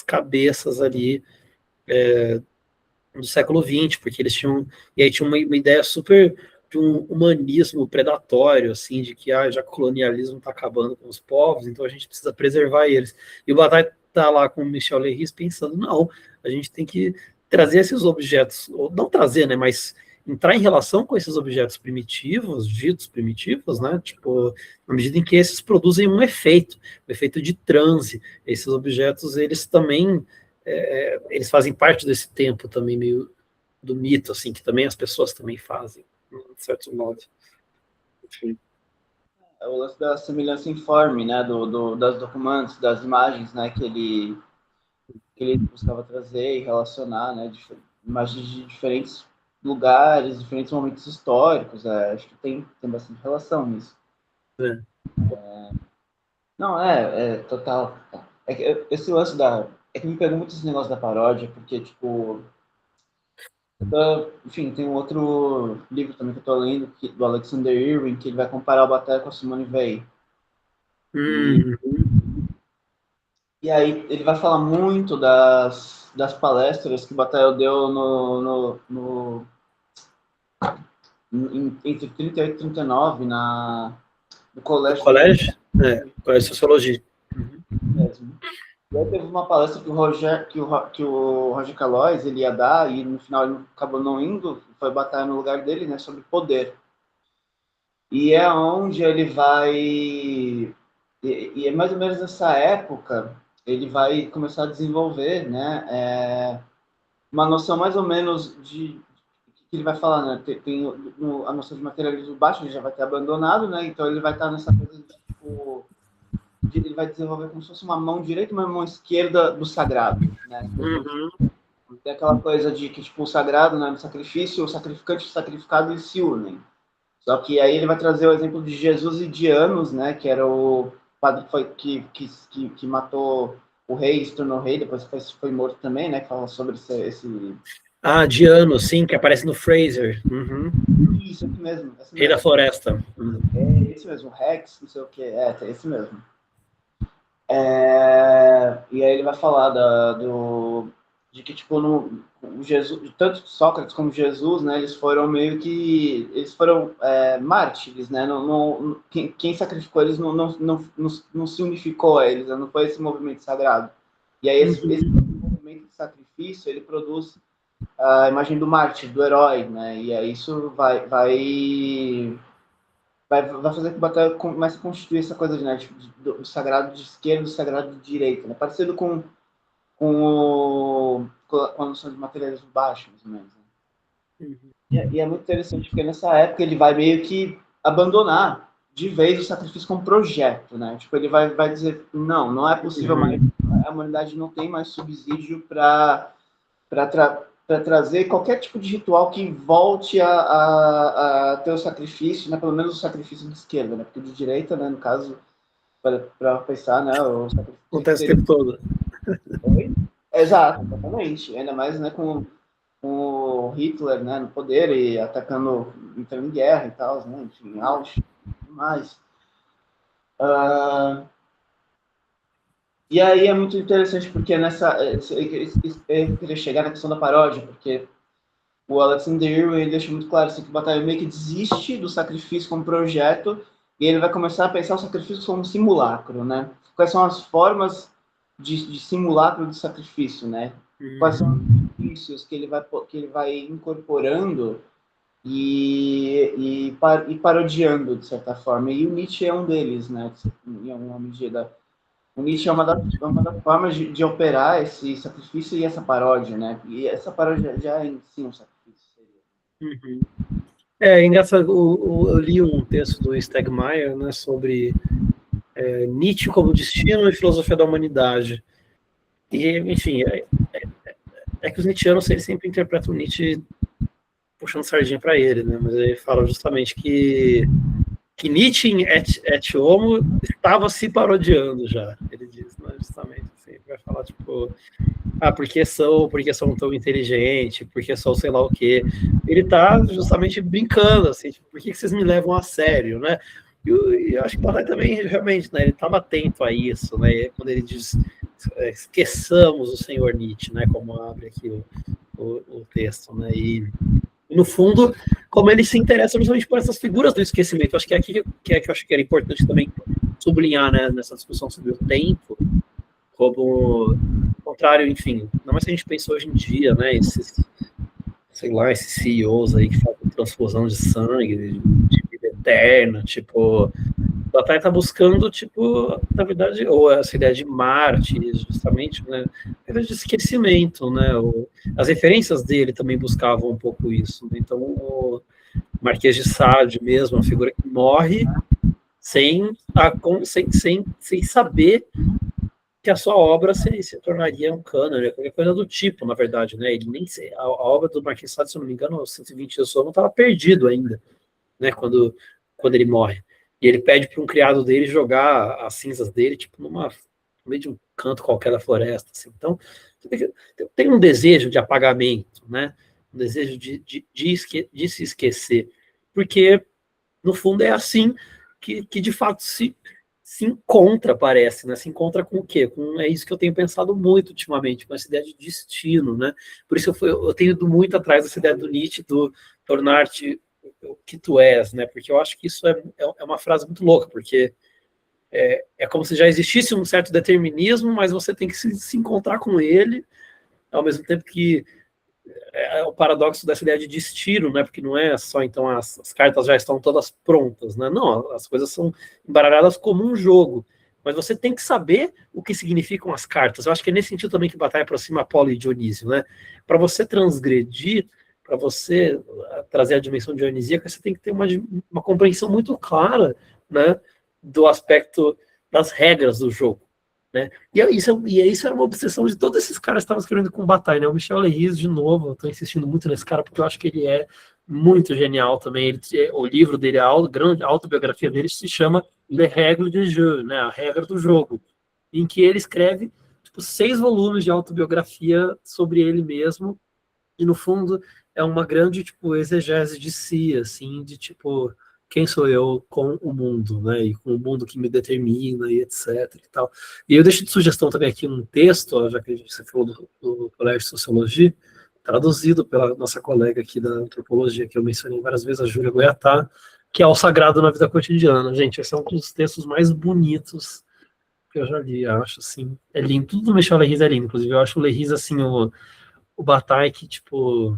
cabeças ali do século XX, porque eles tinham, e aí tinha uma ideia super de um humanismo predatório, assim, de que já que o colonialismo está acabando com os povos, então a gente precisa preservar eles. E o Bataille está lá com o Michel Leiris pensando, não, a gente tem que trazer esses objetos, ou não trazer, né, mas entrar em relação com esses objetos primitivos, ditos primitivos, né, tipo, na medida em que esses produzem um efeito de transe, esses objetos, eles também eles fazem parte desse tempo também meio do mito, assim, que também as pessoas também fazem, de certo modo. Enfim. É o lance da semelhança informe, né, das documentos, das imagens, né, que ele buscava trazer e relacionar, né, imagens de diferentes lugares, diferentes momentos históricos, acho que tem bastante relação nisso. Não, total. É que esse lance é que me pegou muito esse negócio da paródia, porque, tipo, enfim, tem um outro livro também que eu tô lendo, do Alexander Irving, que ele vai comparar o Bataille com a Simone Weil. E aí ele vai falar muito das palestras que o Bataille deu entre 38 e 39 no Do colégio dele. colégio? Colégio de Sociologia. Mesmo. E aí teve uma palestra que o Roger Calois ele ia dar, e no final ele acabou não indo, foi Bataille no lugar dele, né, sobre poder. E é onde ele vai... E é mais ou menos nessa época, ele vai começar a desenvolver, né, uma noção mais ou menos que ele vai falar, né, tem a noção de materialismo baixo, ele já vai ter abandonado, né, então ele vai estar nessa coisa de, tipo, ele vai desenvolver como se fosse uma mão direita e uma mão esquerda do sagrado, né, tem aquela coisa de que, tipo, o sagrado, né, no sacrifício, o sacrificante e o sacrificado, eles se unem. Só que aí ele vai trazer o exemplo de Jesus e Dianos, né, que era o padre que matou o rei e se tornou rei, depois foi morto também, né, que fala sobre esse... Diano, sim, que aparece no Fraser. Isso, esse mesmo. Rei da Floresta. É esse mesmo, Rex, não sei o que, esse mesmo. E aí ele vai falar de que, tipo, Jesus, tanto Sócrates como Jesus, né, eles foram mártires, né, quem sacrificou eles não se unificou a eles, né, não foi esse movimento sagrado. E aí esse movimento de sacrifício, ele produz a imagem do mártir, do herói, né, e aí isso vai fazer com que o Bataille comece a constituir essa coisa de, né, tipo, do sagrado de esquerda e do sagrado de direita, né? Parecido com a noção de materialismo baixo, mais ou menos. Né? E é muito interessante, porque nessa época ele vai meio que abandonar de vez o sacrifício como projeto, né? Tipo, ele vai dizer, não é possível mais, a humanidade não tem mais subsídio para para trazer qualquer tipo de ritual que volte a ter o sacrifício, né? Pelo menos o sacrifício de esquerda, né? Porque de direita, né, no caso, para pensar, né, o sacrifício Acontece o seria... tempo todo. Exato, exatamente. Ainda mais, né, com o Hitler, né, no poder e atacando, entrando em guerra e tal, né, enfim, Auschwitz e tudo mais. E aí é muito interessante porque eu queria chegar na questão da paródia, porque o Alexander Irwin ele deixa muito claro assim, que o Batalha meio que desiste do sacrifício como projeto e ele vai começar a pensar o sacrifício como um simulacro, né? Quais são as formas de simulacro de sacrifício, né? Quais são os sacrifícios que ele vai incorporando e parodiando, de certa forma. E o Nietzsche é um deles, né? Em alguma medida. O Nietzsche é uma das formas de operar esse sacrifício e essa paródia, né? E essa paródia já é em si um sacrifício. Uhum. É engraçado, eu li um texto do Stegmaier, né, sobre Nietzsche como destino e filosofia da humanidade. E, enfim, que os nietzschianos eles sempre interpretam o Nietzsche puxando sardinha para ele, né? Mas ele fala justamente que Nietzsche em Et Homo estava se parodiando já. Ele diz, né, justamente assim, vai falar tipo, porque são tão inteligentes, porque são sei lá o quê. Ele tá justamente brincando, assim, tipo, por que vocês me levam a sério, né? E eu acho que o Batai também, realmente, né, ele estava atento a isso, né? E quando ele diz, esqueçamos o senhor Nietzsche, né? Como abre aqui o texto, né? E no fundo, como ele se interessa justamente por essas figuras do esquecimento. Eu acho que é aqui que eu acho que era importante também sublinhar, né, nessa discussão sobre o tempo, como contrário, enfim, não mais que a gente pensa hoje em dia, né, esses, sei lá, esses CEOs aí que fazem transfusão de sangue, de vida eterna, tipo, o Atari está buscando, tipo, na verdade, ou essa ideia de Marte, justamente, né, a ideia de esquecimento, né, as referências dele também buscavam um pouco isso, né? Então, o Marquês de Sade mesmo, uma figura que morre sem saber que a sua obra se tornaria um cânone, qualquer coisa do tipo, na verdade, né, ele nem a obra do Marquês de Sade, se eu não me engano, 120 dias não estava perdido ainda, né, quando ele morre. E ele pede para um criado dele jogar as cinzas dele, tipo, no meio de um canto qualquer da floresta. Assim. Então, tem um desejo de apagamento, né? Um desejo de se esquecer. Porque, no fundo, é assim que de fato, se encontra, parece, né? Se encontra com o quê? É isso que eu tenho pensado muito ultimamente, com essa ideia de destino, né? Por isso eu tenho ido muito atrás dessa ideia do Nietzsche, do tornar-te o que tu és, né? Porque eu acho que isso é uma frase muito louca, porque é como se já existisse um certo determinismo, mas você tem que se encontrar com ele, ao mesmo tempo que o paradoxo dessa ideia de destino, né? Porque não é só então as cartas já estão todas prontas, né? Não, as coisas são embaralhadas como um jogo. Mas você tem que saber o que significam as cartas. Eu acho que é nesse sentido também que Batalha aproxima Apolo e Dionísio, né? Para você transgredir, para você trazer a dimensão dionisíaca, você tem que ter uma compreensão muito clara, né? Do aspecto das regras do jogo. Né? Isso era uma obsessão de todos esses caras que estavam escrevendo com Bataille, né? O Michel Leiris, de novo, eu tô insistindo muito nesse cara, porque eu acho que ele é muito genial também. O livro dele, a grande autobiografia dele, se chama Le Règle du Jeu, né? A regra do jogo, em que ele escreve tipo, 6 volumes de autobiografia sobre ele mesmo, e no fundo é uma grande tipo, exegese de si, assim, de tipo quem sou eu com o mundo, né? E com o mundo que me determina e etc. E tal. E eu deixo de sugestão também aqui um texto, já que você falou do Colégio de Sociologia, traduzido pela nossa colega aqui da antropologia, que eu mencionei várias vezes, a Júlia Goiatá, que é O Sagrado na Vida Cotidiana. Gente, esse é um dos textos mais bonitos que eu já li, acho, assim. É lindo, tudo do Michel Leiris é lindo, inclusive eu acho o Leiris, assim, o Bataille que, tipo,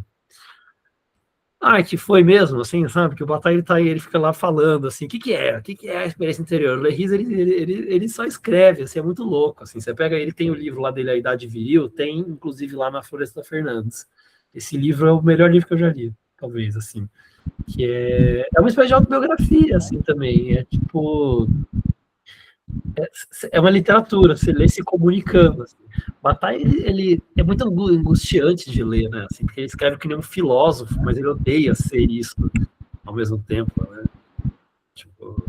que foi mesmo, assim, sabe? Que o Bataille tá aí, ele fica lá falando, assim, o que que é? O que que é a experiência interior? O Leiris, ele só escreve, assim, é muito louco, assim. Você pega, ele tem o livro lá dele, A Idade Viril, tem, inclusive, lá na Floresta Fernandes. Esse livro é o melhor livro que eu já li, talvez, assim. Que é uma espécie de autobiografia, assim, também. É tipo... é uma literatura, você lê se comunicando. Assim. Bataille, ele é muito angustiante de ler, né? Assim, porque ele escreve que nem um filósofo, mas ele odeia ser isso ao mesmo tempo, né? Tipo,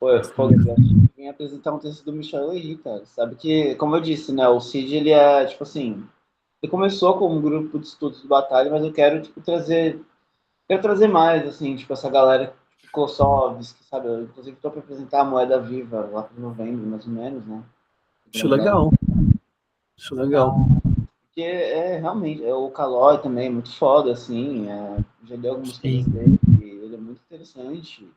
Pô, gosto pô, muito. eu acho que vim apresentar um texto do Michel Henry, cara. Sabe que, como eu disse, né, o CID, ele é, tipo assim, ele começou como um grupo de estudos de batalha, mas eu quero, tipo, quero trazer mais, assim, tipo, essa galera, tipo, Klossowski, sabe? Eu, inclusive, estou para apresentar a Moeda Viva lá para novembro, mais ou menos, né? Acho legal, acho legal. Porque realmente, o Calói também é muito foda, assim, já li algumas coisas Sim, dele, ele é muito interessante.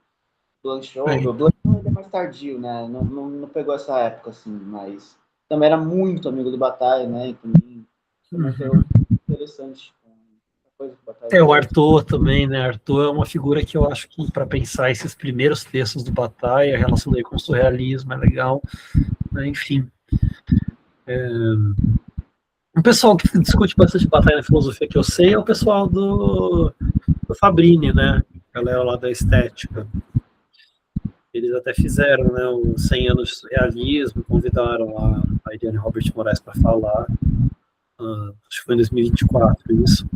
Blanchot, bem. o Blanchot ainda é mais tardio, né? Não pegou essa época, assim, mas também era muito amigo do Bataille, né? E também foi Uhum. interessante. A coisa que o Bataille É, o fez. Arthur também, né? Arthur é uma figura que eu acho que, para pensar esses primeiros textos do Bataille, a relação dele com o surrealismo é legal, né? Enfim. Um pessoal que discute bastante Bataille na filosofia que eu sei é o pessoal do Fabrini, né? A galera lá da estética. Eles até fizeram, né, os 100 anos de surrealismo, convidaram a Eliane Robert Moraes para falar, acho que foi em 2024, isso.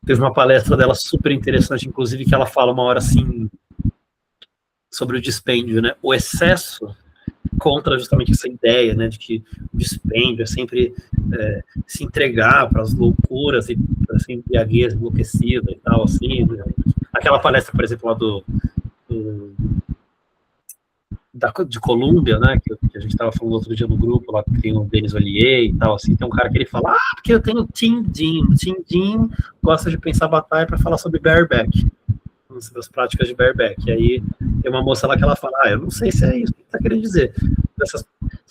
Teve uma palestra dela super interessante, inclusive, que ela fala uma hora assim sobre o dispêndio, né? O excesso contra justamente essa ideia, né, de que o dispêndio é sempre se entregar para as loucuras e para essa embriaguez enlouquecida e tal, assim. Né? Aquela palestra, por exemplo, lá do de Colômbia, né, que a gente estava falando outro dia no grupo, lá que tem o Denis Ollier e tal, assim, tem um cara que ele fala, porque eu tenho o Tim Jim gosta de pensar batalha para falar sobre bareback, sobre as práticas de bareback, e aí tem uma moça lá que ela fala, eu não sei se é isso que está querendo dizer, essas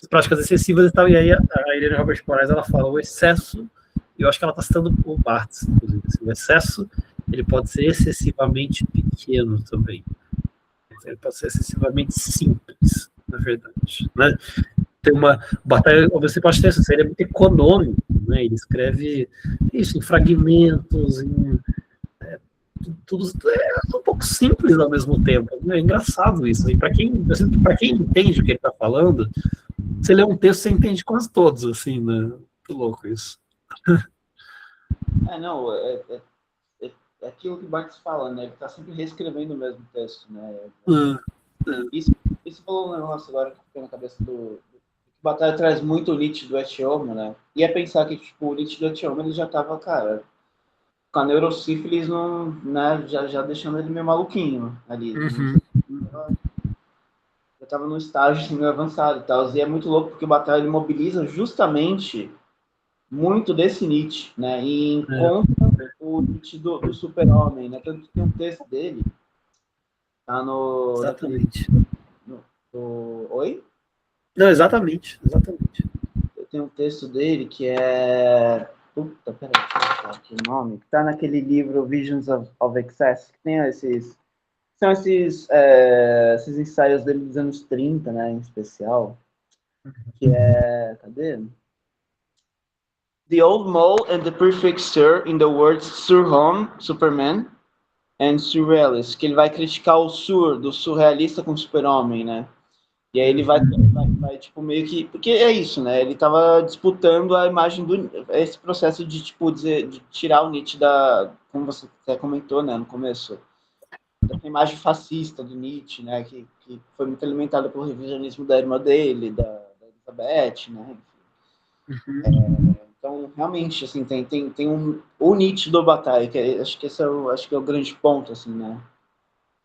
práticas excessivas e tal, e aí a Irene Robert Moraes, ela fala, o excesso, e eu acho que ela está citando o Barthes, inclusive, assim, o excesso, ele pode ser excessivamente pequeno também, ele pode ser excessivamente simples, na verdade. Né? Tem uma batalha, você pode ter isso, ele é muito econômico, né? Ele escreve isso em fragmentos, tudo é um pouco simples ao mesmo tempo. Né? É engraçado isso. E para quem entende o que ele está falando, você lê um texto, você entende quase todos, assim, né? Muito louco isso. Não, é aquilo que o Barthes fala, né? Ele está sempre reescrevendo o mesmo texto, né? Uh, uh, Isso, isso falou um negócio agora que fica na cabeça o Batalha traz muito o Nietzsche do Etiomo, né? E é pensar que, tipo, o Nietzsche do Etiomo, ele já tava, cara, com a neurosífilis, não, né, já deixando ele meio maluquinho ali. uhum, Já tava num estágio assim, meio avançado e tal. E é muito louco porque o Batalha ele mobiliza justamente muito desse Nietzsche, né? E é, encontra o Nietzsche do super-homem, né? Tanto que tem um texto dele, tá no, naquele... exatamente. Oi? Não, exatamente, exatamente. Tem um texto dele que é. Puta, peraí, deixa eu achar aqui o nome. Que tá naquele livro Visions of Excess, que tem esses. São esses ensaios dele dos anos 30, né, em especial. Que é. Cadê? The Old Mole and the Perfect Stir in the Words Surhomme, Superman, and Surrealist. Que ele vai criticar o do surrealista com o super-homem, né? E aí ele vai, tipo, meio que. Porque é isso, né? Ele tava disputando a imagem do. Esse processo de, tipo, de tirar o Nietzsche da. Como você até comentou, né, no começo. Dessa imagem fascista do Nietzsche, né? Que foi muito alimentada pelo revisionismo da irmã dele, da Elizabeth, né? Então, realmente, assim, tem o Nietzsche do Bataille, acho que esse acho que é o grande ponto, assim, né?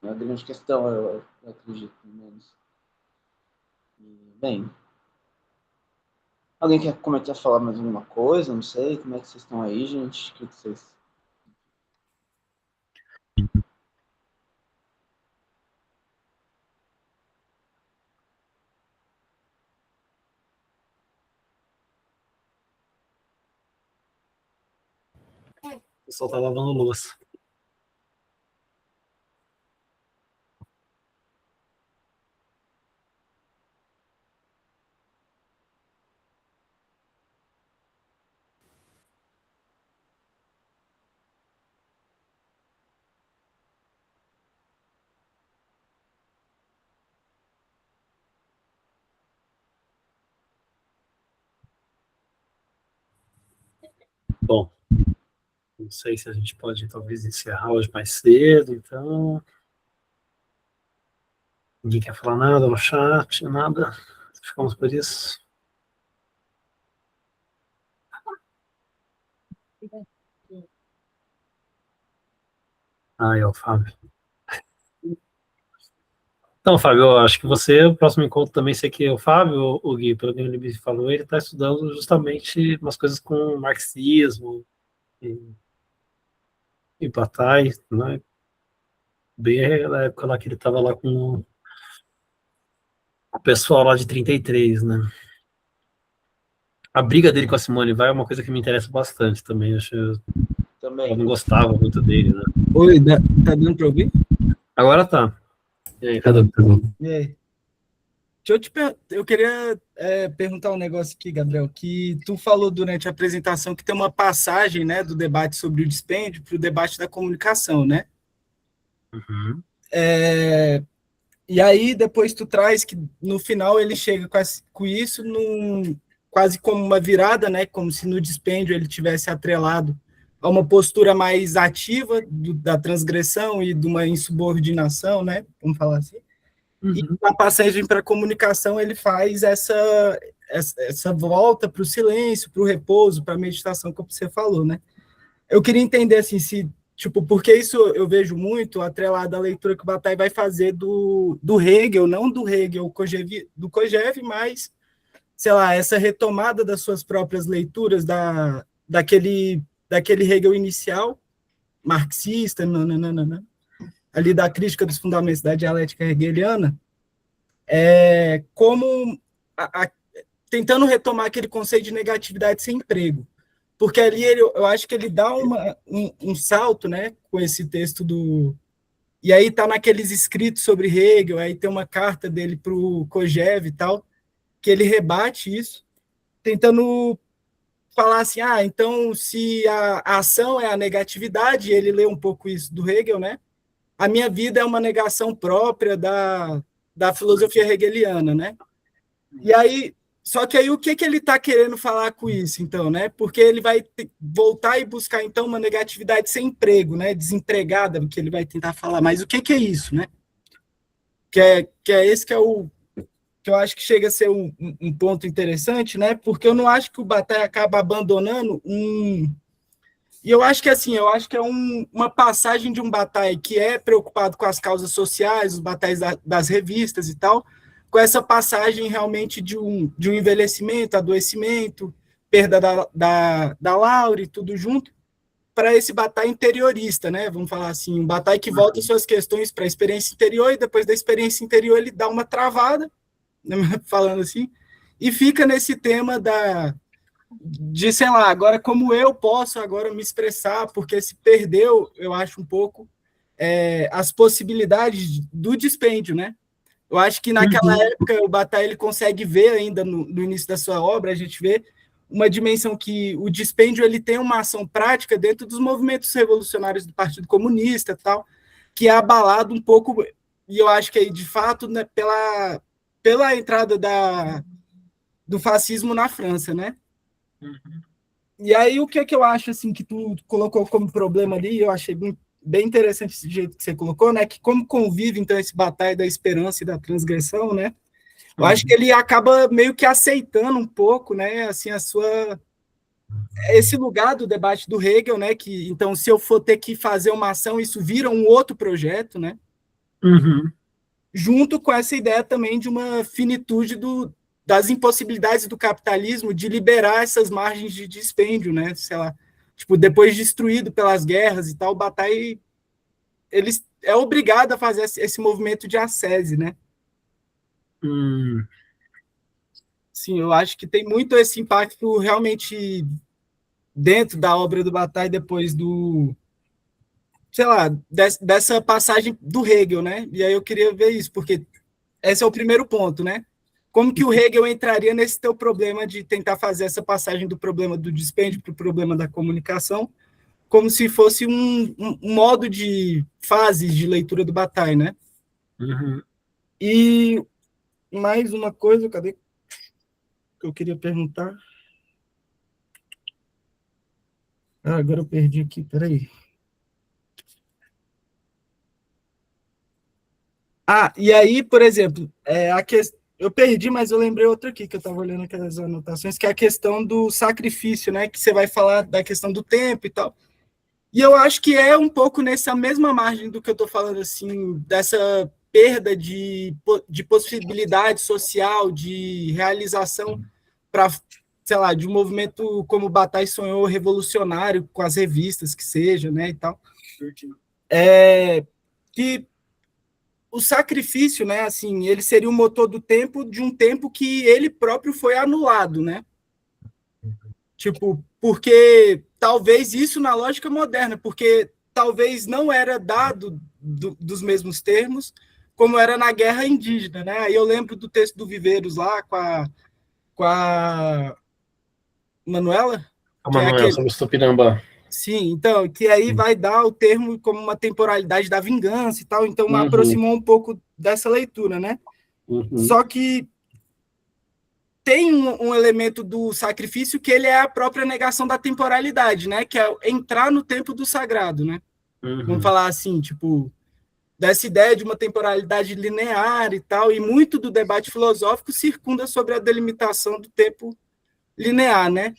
É a grande questão, eu acredito, pelo menos. Bem, alguém quer comentar, falar mais alguma coisa? Não sei. Como é que vocês estão aí, gente? O que vocês. O pessoal tá lavando louça. Não sei se a gente pode, talvez, encerrar hoje mais cedo, então... Ninguém quer falar nada no chat, nada. Ficamos por isso. Ah, é o Fábio. Então, Fábio, eu acho que você, o próximo encontro também sei que é o Fábio, o Gui, pelo que ele me falou, ele está estudando justamente umas coisas com marxismo e Bataille, né? Bem na época lá que ele estava lá com o pessoal lá de 33, né? A briga dele com a Simone Weil é uma coisa que me interessa bastante também. Eu Também. não gostava muito dele, né? Oi, tá dando pra ouvir? Agora tá. E aí, Tá Renan? dando. E aí? Eu queria perguntar um negócio aqui, Gabriel, que tu falou durante a apresentação que tem uma passagem, né, do debate sobre o dispêndio para o debate da comunicação, né? Uhum. E aí depois tu traz que no final ele chega com isso quase como uma virada, né? Como se no dispêndio ele tivesse atrelado a uma postura mais ativa da transgressão e de uma insubordinação, né? Vamos falar assim. E Uhum. na passagem para a comunicação ele faz essa volta para o silêncio, para o repouso, para a meditação, como você falou, né? Eu queria entender assim, se tipo, porque isso eu vejo muito atrelado à leitura que o Bataille vai fazer do Hegel, não do Hegel do Kojève, mas, sei lá, essa retomada das suas próprias leituras daquele Hegel inicial, marxista, nananana, ali da crítica dos fundamentos da dialética hegeliana, como tentando retomar aquele conceito de negatividade sem emprego. Porque ali eu acho que ele dá um salto, né, com esse texto do... E aí tá naqueles escritos sobre Hegel, aí tem uma carta dele para o Kojève e tal, que ele rebate isso, tentando falar assim, então se a ação é a negatividade, ele lê um pouco isso do Hegel, né, a minha vida é uma negação própria da filosofia hegeliana, né? E aí, só que aí o que ele está querendo falar com isso, então, né? Porque ele vai voltar e buscar, então, uma negatividade sem emprego, né? Desempregada, que ele vai tentar falar. Mas o que é isso, né? Que é esse que é o que eu acho que chega a ser um ponto interessante, né? Porque eu não acho que o Bataille acaba abandonando e eu acho que assim, eu acho que é uma passagem de um Bataille que é preocupado com as causas sociais, os batalhas das revistas e tal, com essa passagem realmente de um envelhecimento, adoecimento, perda da Laura e tudo junto, para esse Bataille interiorista, né? Vamos falar assim, um Bataille que volta suas questões para a experiência interior e depois da experiência interior ele dá uma travada, né? Falando assim, e fica nesse tema de, sei lá, agora como eu posso agora me expressar, porque se perdeu, eu acho, um pouco as possibilidades do dispêndio, né? Eu acho que naquela Uhum. época o Bataille ele consegue ver ainda no início da sua obra, a gente vê uma dimensão que o dispêndio ele tem uma ação prática dentro dos movimentos revolucionários do Partido Comunista, tal, que é abalado um pouco, e eu acho que aí, de fato, né, pela entrada do fascismo na França, né? Uhum. E aí, o que eu acho, assim, que tu colocou como problema ali, eu achei bem interessante esse jeito que você colocou, né, que como convive, então, esse batalha da esperança e da transgressão, né, eu acho que Uhum. ele acaba meio que aceitando um pouco, né, assim, esse lugar do debate do Hegel, né, que, então, se eu for ter que fazer uma ação, isso vira um outro projeto, né, Uhum. junto com essa ideia também de uma finitude das impossibilidades do capitalismo de liberar essas margens de dispêndio, né? Sei lá, tipo, depois destruído pelas guerras e tal, o Bataille ele é obrigado a fazer esse movimento de ascese, né? Uhum. Sim, eu acho que tem muito esse impacto realmente dentro da obra do Bataille depois sei lá, dessa passagem do Hegel, né? E aí eu queria ver isso, porque esse é o primeiro ponto, né? Como que o Hegel entraria nesse teu problema de tentar fazer essa passagem do problema do dispêndio para o problema da comunicação, como se fosse um modo de fases de leitura do Bataille, né? Uhum. E mais uma coisa, cadê que eu queria perguntar? Agora eu perdi aqui, peraí. E aí, por exemplo, eu perdi, mas eu lembrei outro aqui, que eu estava olhando aquelas anotações, que é a questão do sacrifício, né? Que você vai falar da questão do tempo e tal. E eu acho que é um pouco nessa mesma margem do que eu estou falando, assim, dessa perda de possibilidade social, de realização para, sei lá, de um movimento como o Bataille sonhou, revolucionário, com as revistas que seja, né, e tal. Que o sacrifício, né, assim, ele seria o motor do tempo, de um tempo que ele próprio foi anulado, né? Tipo, porque talvez isso na lógica moderna, porque talvez não era dado dos mesmos termos como era na guerra indígena, né? Aí eu lembro do texto do Viveiros lá com a Manuela, A que é Manuel, aquele. sobre o Tupinambá. Sim, então, que aí vai dar o termo como uma temporalidade da vingança e tal, então Uhum. aproximou um pouco dessa leitura, né? Uhum. Só que tem um elemento do sacrifício que ele é a própria negação da temporalidade, né? Que é entrar no tempo do sagrado, né? Uhum. Vamos falar assim, tipo, dessa ideia de uma temporalidade linear e tal, e muito do debate filosófico circunda sobre a delimitação do tempo linear, né?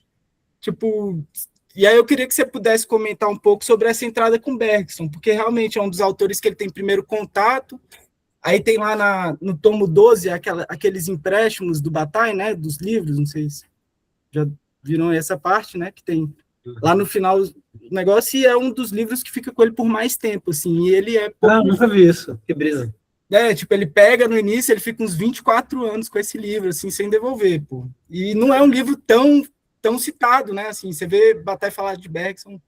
Tipo, e aí eu queria que você pudesse comentar um pouco sobre essa entrada com Bergson, porque realmente é um dos autores que ele tem primeiro contato. Aí tem lá no tomo 12 aqueles empréstimos do Bataille, né, dos livros, não sei se já viram essa parte, né, que tem lá no final o negócio, e é um dos livros que fica com ele por mais tempo, assim, e ele é pouco... nunca vi isso, que brisa. Tipo, ele pega no início, ele fica uns 24 anos com esse livro, assim, sem devolver, pô. E não é um livro tão citado, né, assim, você vê Bataille falar de Bergson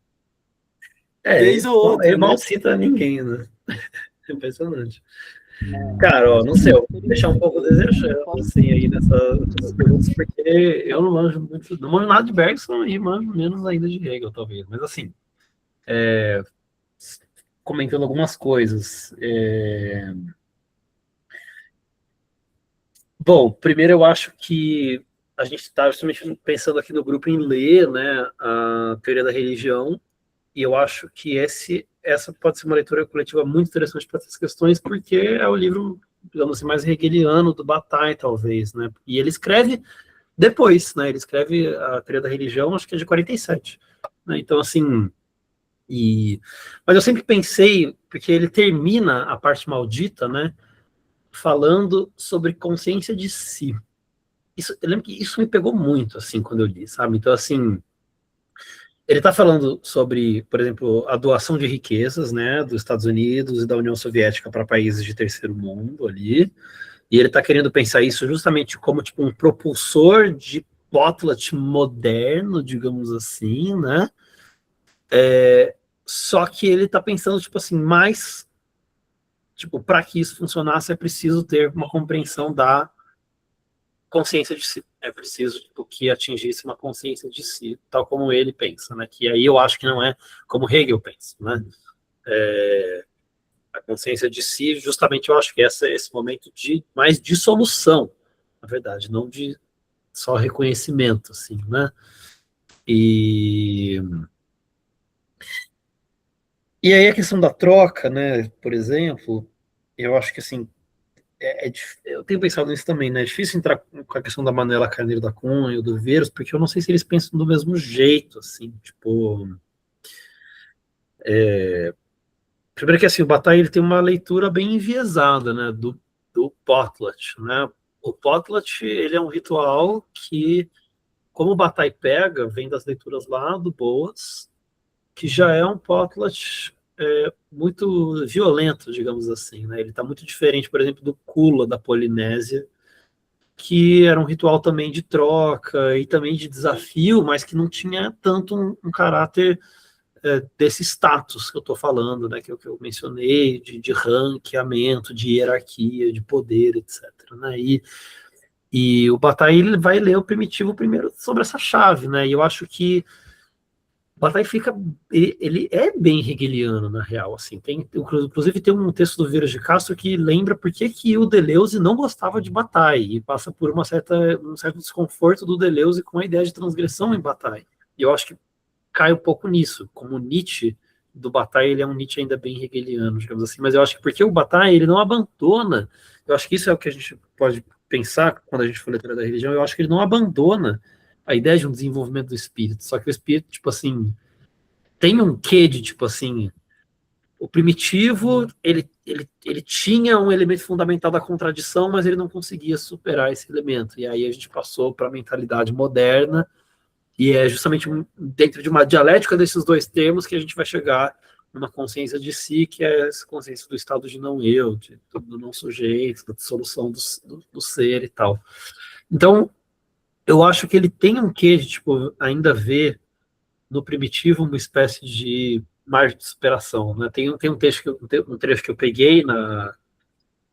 vez ou outra, ele mal né? cita ninguém, né? Impressionante. Cara, ó, não sei, eu vou deixar um pouco desejando, assim, aí nessas perguntas, porque eu não manjo muito, não manjo nada de Bergson e manjo menos ainda de Hegel, talvez. Mas, assim, comentando algumas coisas. Bom, primeiro eu acho que a gente está justamente pensando aqui no grupo em ler, né, a teoria da religião, e eu acho que essa pode ser uma leitura coletiva muito interessante para essas questões, porque é o livro, digamos assim, mais hegeliano do Bataille, talvez, né? E ele escreve depois, né? Ele escreve a teoria da religião, acho que é de 47, né? Então, assim, mas eu sempre pensei, porque ele termina a parte maldita, né, falando sobre consciência de si. Eu lembro que isso me pegou muito, assim, quando eu li, sabe? Então, assim, ele está falando sobre, por exemplo, a doação de riquezas, né, dos Estados Unidos e da União Soviética para países de terceiro mundo ali, e ele está querendo pensar isso justamente como tipo um propulsor de potlatch moderno, digamos assim, né? Só que ele está pensando tipo assim, mais tipo para que isso funcionasse é preciso ter uma compreensão da consciência de si. É preciso tipo, que atingisse uma consciência de si, tal como ele pensa, né? Que aí eu acho que não é como Hegel pensa, né? A consciência de si, justamente eu acho que esse momento de mais dissolução, na verdade, não de só reconhecimento, assim, né? E aí a questão da troca, né? Por exemplo, eu acho que assim eu tenho pensado nisso também, né? É difícil entrar com a questão da Manuela Carneiro da Cunha e do Viveiros, porque eu não sei se eles pensam do mesmo jeito, assim, tipo. Primeiro que assim, o Bataille ele tem uma leitura bem enviesada, né? Do potlatch, né? O potlatch, ele é um ritual que, como o Bataille pega, vem das leituras lá do Boas, que já é um potlatch muito violento, digamos assim, né? Ele está muito diferente, por exemplo, do Kula da Polinésia, que era um ritual também de troca e também de desafio, mas que não tinha tanto um caráter desse status que eu estou falando, né, que eu mencionei, de ranqueamento, de hierarquia, de poder, etc. Né? E o Bataille vai ler o Primitivo primeiro sobre essa chave, né? E eu acho que o Bataille ele é bem hegeliano, na real, assim. Inclusive tem um texto do Vieira de Castro que lembra por que o Deleuze não gostava de Bataille e passa por um certo desconforto do Deleuze com a ideia de transgressão em Bataille. E eu acho que cai um pouco nisso, como o Nietzsche do Bataille, ele é um Nietzsche ainda bem hegeliano, digamos assim, mas eu acho que porque o Bataille, ele não abandona, eu acho que isso é o que a gente pode pensar quando a gente for leitura da religião, eu acho que ele não abandona a ideia de um desenvolvimento do espírito, só que o espírito, tipo assim, tem um quê de, tipo assim, o primitivo, ele tinha um elemento fundamental da contradição, mas ele não conseguia superar esse elemento, e aí a gente passou para a mentalidade moderna, e é justamente dentro de uma dialética desses dois termos que a gente vai chegar numa consciência de si, que é essa consciência do estado de não eu, do não sujeito, da dissolução do ser e tal. Então, eu acho que ele tem um quê de, tipo, ainda ver no primitivo uma espécie de margem de superação, né? Tem um trecho que eu peguei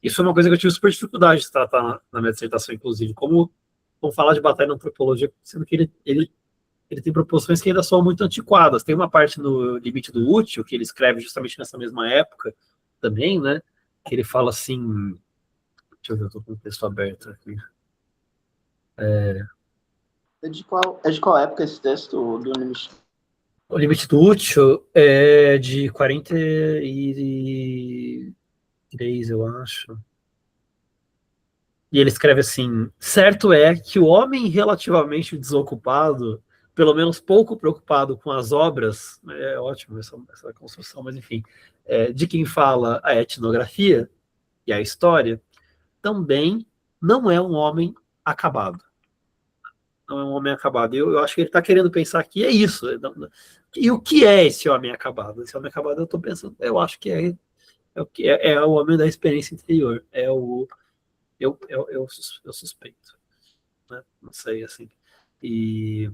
Isso é uma coisa que eu tive super dificuldade de tratar na minha dissertação, inclusive, como falar de batalha na antropologia, sendo que ele tem proposições que ainda são muito antiquadas. Tem uma parte no Limite do Útil, que ele escreve justamente nessa mesma época também, né? Que ele fala assim. Deixa eu ver, eu tô com o texto aberto aqui. É de qual época esse texto do Limite? O Limite do Útil é de 43, eu acho. E ele escreve assim: certo é que o homem relativamente desocupado, pelo menos pouco preocupado com as obras, é ótimo essa construção, mas enfim, de quem fala a etnografia e a história, também não é um homem acabado. Não é um homem acabado. Eu acho que ele está querendo pensar que é isso. E o que é esse homem acabado? Esse homem acabado, eu estou pensando, eu acho que é o homem da experiência interior. Eu suspeito, né? Não sei, assim. E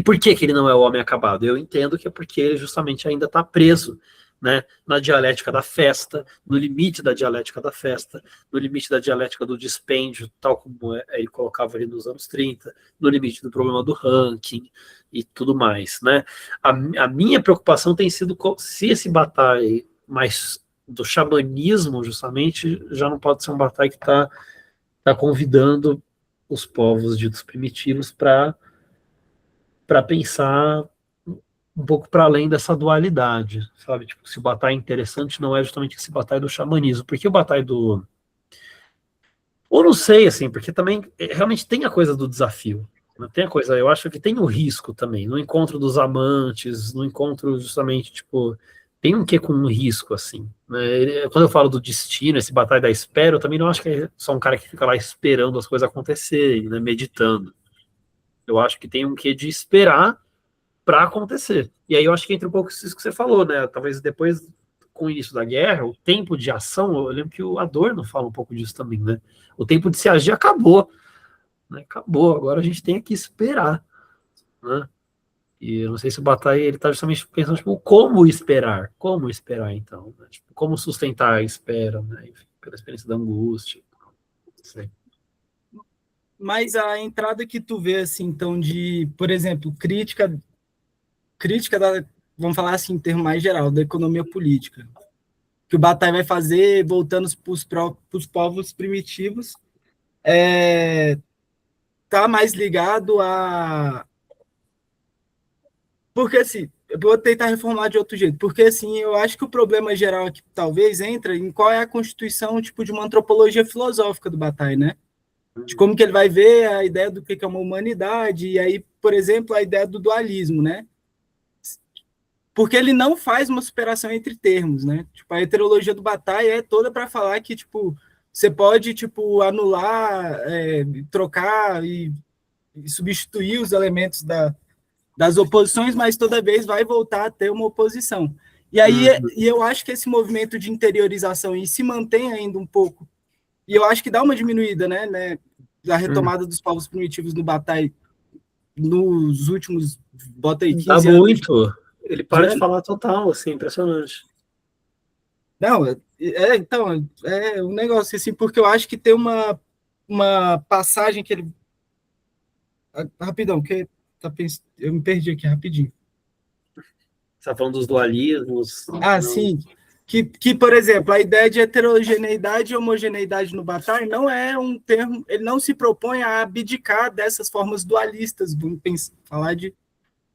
por que ele não é o homem acabado? Eu entendo que é porque ele justamente ainda está preso, né, na dialética da festa, no limite da dialética da festa, no limite da dialética do dispêndio, tal como ele colocava ali nos anos 30, no limite do problema do ranking e tudo mais, né? A minha preocupação tem sido se esse batalha mais do xamanismo, justamente, já não pode ser um batalha que está convidando os povos ditos primitivos para pensar um pouco para além dessa dualidade, sabe? Tipo, se o Bataille é interessante, não é justamente esse Bataille do xamanismo, porque o Bataille do... Ou não sei, assim, porque também realmente tem a coisa do desafio, né? Tem a coisa, eu acho que tem o risco também, no encontro dos amantes, no encontro justamente, tipo, tem um quê com um risco, assim, né? Quando eu falo do destino, esse Bataille da espera, eu também não acho que é só um cara que fica lá esperando as coisas acontecerem, né, meditando. Eu acho que tem um quê de esperar para acontecer. E aí eu acho que entra um pouco isso que você falou, né? Talvez depois, com o início da guerra, o tempo de ação, eu lembro que o Adorno fala um pouco disso também, né? O tempo de se agir acabou, né? Acabou, agora a gente tem que esperar, né? E eu não sei se o Bataille, ele tá justamente pensando, tipo, como esperar então, né? Tipo, como sustentar a espera, né? Enfim, pela experiência da angústia, não sei. Mas a entrada que tu vê, assim, então, de, por exemplo, crítica da, vamos falar assim, em termo mais geral, da economia política, que o Bataille vai fazer, voltando para os povos primitivos, tá mais ligado a... Porque, assim, eu vou tentar reformular de outro jeito, porque, assim, eu acho que o problema geral aqui, talvez, entra em qual é a constituição, tipo, de uma antropologia filosófica do Bataille, né? De como que ele vai ver a ideia do que é uma humanidade, e aí, por exemplo, a ideia do dualismo, né? Porque ele não faz uma superação entre termos, né? Tipo, a heterologia do Bataille é toda para falar que, tipo, você pode, tipo, anular, trocar e substituir os elementos das oposições, mas toda vez vai voltar a ter uma oposição. E aí, e eu acho que esse movimento de interiorização e se mantém ainda um pouco, e eu acho que dá uma diminuída, né da retomada dos povos primitivos no Bataille nos últimos, bota aí, 15 Dá anos. muito. Ele para de falar total, assim, impressionante. Não, então, é um negócio assim, porque eu acho que tem uma passagem que ele... Rapidão, que eu me perdi aqui rapidinho. Você está falando dos dualismos. Ah, sim. Que, por exemplo, a ideia de heterogeneidade e homogeneidade no Bataille não é um termo, ele não se propõe a abdicar dessas formas dualistas, vamos falar de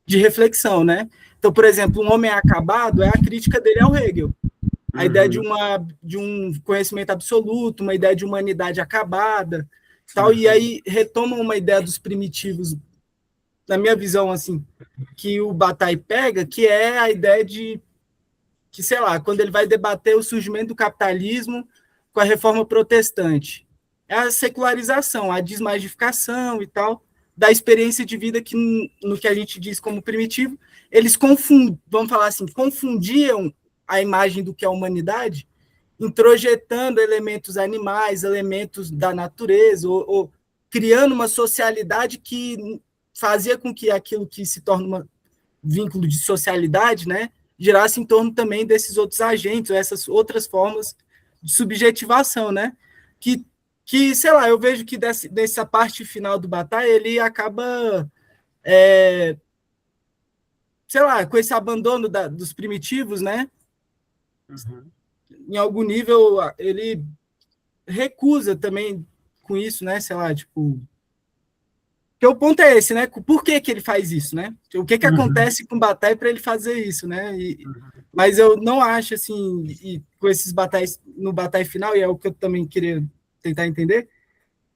de reflexão, né? Então, por exemplo, Um Homem Acabado é a crítica dele ao Hegel. A ideia de um conhecimento absoluto, uma ideia de humanidade acabada, tal, e aí retoma uma ideia dos primitivos, na minha visão, assim, que o Bataille pega, que é a ideia de que, sei lá, quando ele vai debater o surgimento do capitalismo com a reforma protestante. É a secularização, a desmagificação e tal, da experiência de vida que, no que a gente diz como primitivo, eles vamos falar assim, confundiam a imagem do que é a humanidade, introjetando elementos animais, elementos da natureza, ou criando uma socialidade que fazia com que aquilo que se torna um vínculo de socialidade, né, girasse em torno também desses outros agentes, ou essas outras formas de subjetivação, né, que sei lá, eu vejo que dessa parte final do Bataille, ele acaba, sei lá, com esse abandono dos primitivos, né, em algum nível, ele recusa também com isso, né, sei lá, tipo... Porque o ponto é esse, né? Por que ele faz isso, né? O que acontece com o Bataille para ele fazer isso, né? Mas eu não acho, assim, e com esses batalhas no Bataille final, e é o que eu também queria tentar entender,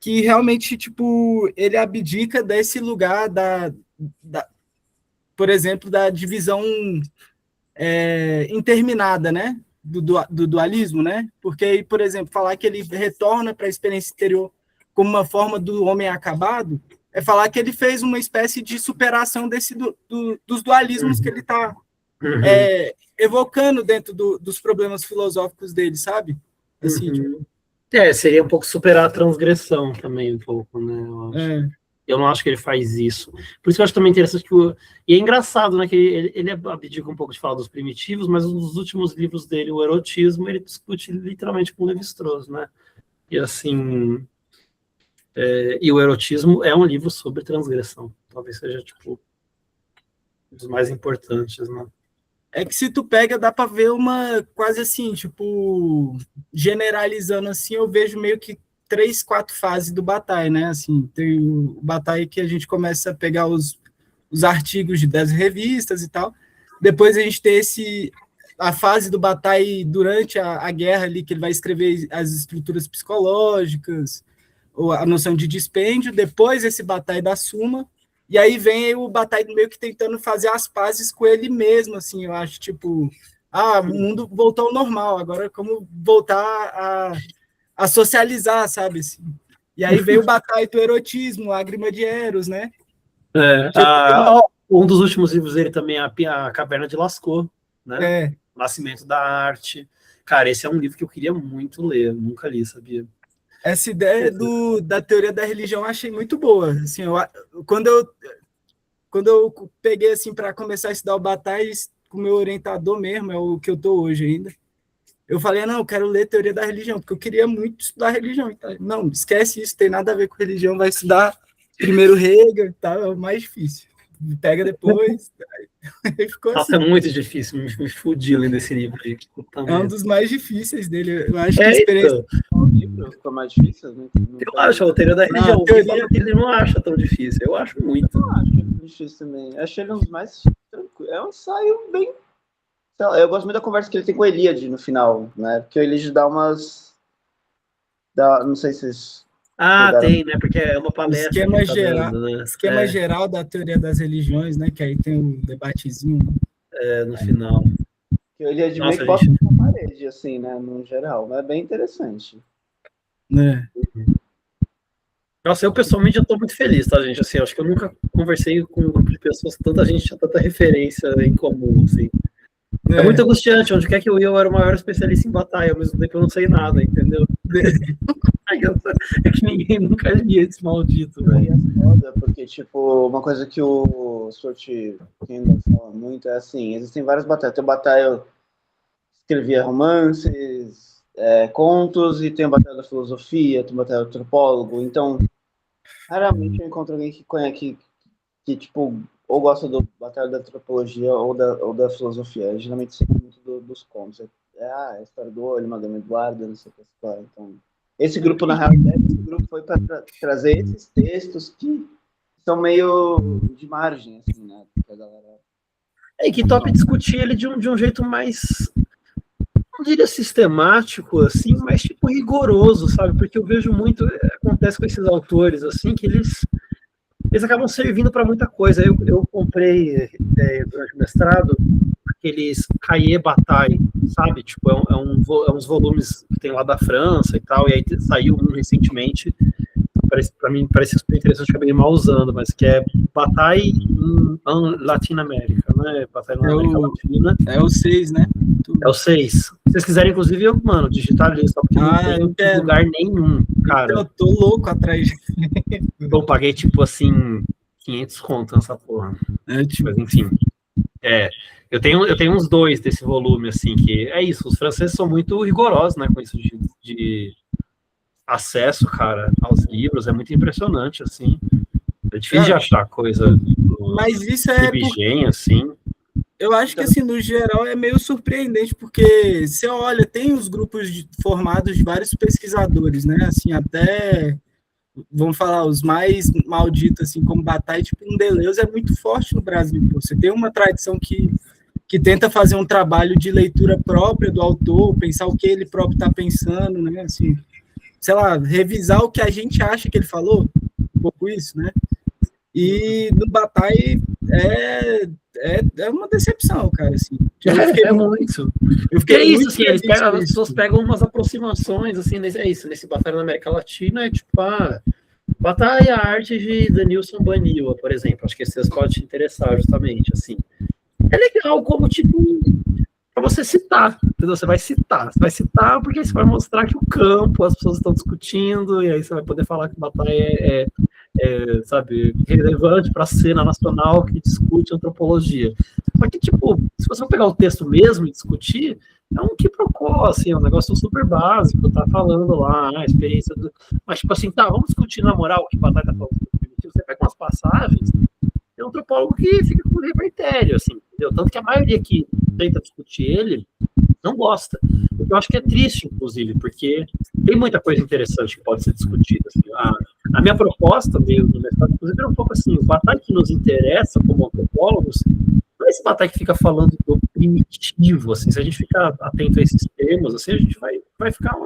que realmente, tipo, ele abdica desse lugar por exemplo, da divisão interminada, né? Do dualismo, né? Porque, por exemplo, falar que ele retorna para a experiência exterior como uma forma do homem acabado é falar que ele fez uma espécie de superação dos dualismos que ele está evocando dentro dos problemas filosóficos dele, sabe? Assim, tipo... Seria um pouco superar a transgressão também, um pouco, né? Eu acho. Eu não acho que ele faz isso. Por isso que eu acho também interessante que e é engraçado, né, que ele abdica um pouco de falar dos primitivos, mas nos últimos livros dele, o erotismo, ele discute literalmente com o Lévi-Strauss, né? E assim... e o erotismo é um livro sobre transgressão. Talvez seja, tipo, um dos mais importantes, né? É que se tu pega, dá para ver uma, quase assim, tipo, generalizando assim, eu vejo meio que 3, 4 fases do Bataille, né? Assim, tem o Bataille que a gente começa a pegar os artigos das revistas e tal. Depois a gente tem a fase do Bataille durante a guerra ali, que ele vai escrever as estruturas psicológicas, ou a noção de dispêndio. Depois esse Bataille da Suma. E aí vem o Bataille meio que tentando fazer as pazes com ele mesmo, assim, eu acho, tipo, o mundo voltou ao normal, agora como voltar a socializar, sabe, assim. E aí veio o Bataille do erotismo, Lágrima de Eros, né? Um dos últimos livros dele também é a Caverna de Lascaux, né? Nascimento da Arte. Cara, esse é um livro que eu queria muito ler, nunca li, sabia? Essa ideia da teoria da religião eu achei muito boa. Assim, quando eu peguei assim para começar a estudar o Bataille, com o meu orientador mesmo, é o que eu estou hoje ainda, eu falei, não, eu quero ler teoria da religião, porque eu queria muito estudar religião. Então, não, esquece isso, tem nada a ver com religião, vai estudar primeiro Hegel e tal, é o mais difícil. Pega depois. Aí ficou Nossa, assim. É muito difícil, me fudi lendo esse livro aí. É um dos mais difíceis dele. Eu acho que a experiência. O livro ficou mais difícil, né? Eu acho, a teoria da religião. Ele não acha tão difícil. Eu acho muito. Eu acho difícil também. Eu achei ele um dos mais tranquilos. É um ensaio bem. Eu gosto muito da conversa que ele tem com o Eliade no final, né? Porque o Eliade dá umas. Não sei se vocês. Tem, né? Porque é uma palestra. Esquema geral, dando, né? Esquema geral da teoria das religiões, né? Que aí tem um debatezinho. Né? No final. Que o Eliade meio que bota na parede, assim, né? No geral. É bem interessante. Nossa, eu pessoalmente já estou muito feliz, tá, gente? Assim, acho que eu nunca conversei com um grupo de pessoas, tanta gente tinha tanta referência em comum, assim. É muito angustiante, onde quer que eu ia, eu era o maior especialista em batalha, ao mesmo tempo eu não sei nada, entendeu? É que ninguém nunca lia esse maldito, velho. É foda, porque, tipo, uma coisa que o Stuart Kendall fala muito é assim, existem várias batalhas. Tem batalha escrevia romances, contos, e tem a batalha da filosofia, tem a batalha do antropólogo, então raramente eu encontro alguém que conhece, que tipo, ou gosta do batalha da antropologia ou da filosofia. Geralmente sempre muito dos contos. A história do olho, Madame Eduarda, não sei o que história. Então, esse grupo, na realidade, foi para trazer esses textos que são meio de margem, assim, né? Porque a galera... É, que top discutir ele de um jeito mais, não diria sistemático, assim, mas tipo rigoroso, sabe? Porque eu vejo muito, acontece com esses autores, assim, que eles acabam servindo para muita coisa. Eu comprei durante o mestrado aqueles Cahiers Bataille, sabe? Tipo, é uns volumes que tem lá da França e tal, e aí saiu um recentemente, para mim parece super interessante, acabei mal usando, mas que é Bataille em Latinoamérica, né? Bataille na América Latina. É o 6, né? É o 6. Se vocês quiserem, inclusive, mano, digitar ali, só porque não tem em lugar nenhum, cara. Eu tô louco atrás. Eu paguei, tipo, assim, 500 conto nessa porra. Mas, enfim. Eu tenho uns 2 desse volume, assim, que é isso. Os franceses são muito rigorosos, né, com isso de acesso, cara, aos livros. É muito impressionante, assim. É difícil de achar coisa mas isso é Libigem, assim. Eu acho que, assim, no geral, é meio surpreendente, porque você olha, tem os grupos formados de vários pesquisadores, né? Assim, até, vamos falar, os mais malditos, assim, como Bataille, tipo, um Deleuze é muito forte no Brasil. Pô. Você tem uma tradição que tenta fazer um trabalho de leitura própria do autor, pensar o que ele próprio está pensando, né? Assim, sei lá, revisar o que a gente acha que ele falou, um pouco isso, né? E no Bataille é uma decepção, cara, assim. Muito. Eu fiquei muito assim, as pessoas pegam umas aproximações, assim, nesse Batalha na América Latina, é tipo, Bataille a arte de Denilson Baniwa, por exemplo. Acho que vocês podem te interessar, justamente, assim. É legal como, tipo, para você citar, entendeu? Você vai citar porque aí você vai mostrar que o campo, as pessoas estão discutindo, e aí você vai poder falar que Bataille sabe, relevante para a cena nacional que discute antropologia. Só que, tipo, se você não pegar o texto mesmo e discutir, é um quiprocó, assim, é um negócio super básico, tá falando lá, a experiência do... Mas, tipo assim, vamos discutir na moral o que Bataille tá falando. Você pega umas passagens, tem um antropólogo que fica com o revertério, assim, entendeu? Tanto que a maioria que tenta discutir ele não gosta. Eu acho que é triste, inclusive, porque tem muita coisa interessante que pode ser discutida. Assim. A minha proposta meio do mercado, inclusive, era um pouco assim: o Bataille que nos interessa como antropólogos não é esse Bataille que fica falando do primitivo. Assim, se a gente ficar atento a esses termos, assim, a gente vai ficar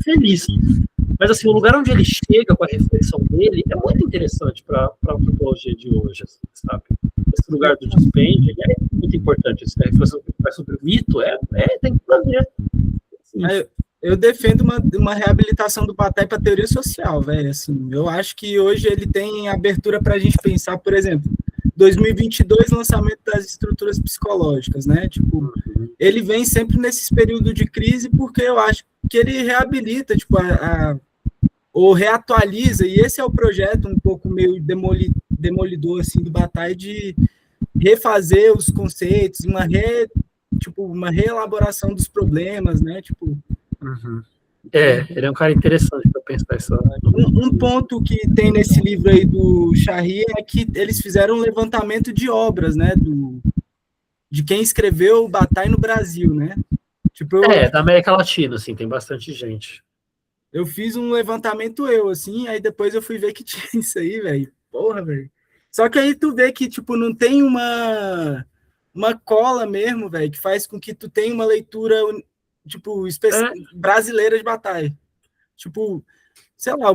feliz. Mas assim, o lugar onde ele chega com a reflexão dele é muito interessante para a antropologia de hoje, assim, sabe? Esse lugar do dispêndio é muito importante. A reflexão que faz sobre o mito tem que fazer. Assim. Eu defendo uma reabilitação do Bataille para a teoria social, velho. Assim, eu acho que hoje ele tem abertura para a gente pensar, por exemplo, 2022, lançamento das estruturas psicológicas, né? Tipo, ele vem sempre nesses períodos de crise porque eu acho que ele reabilita, tipo, ou reatualiza, e esse é o projeto um pouco meio demolidor, assim, do Bataille, de refazer os conceitos, uma reelaboração dos problemas, né? Tipo, ele é um cara interessante para pensar isso. Um ponto que tem nesse livro aí do Charrier é que eles fizeram um levantamento de obras, né? De quem escreveu o Bataille no Brasil, né? Tipo, da América Latina, assim, tem bastante gente. Eu fiz um levantamento assim, aí depois eu fui ver que tinha isso aí, velho. Porra, velho. Só que aí tu vê que, tipo, não tem uma cola mesmo, velho, que faz com que tu tenha uma leitura, tipo, brasileira de Bataille. Tipo, sei lá,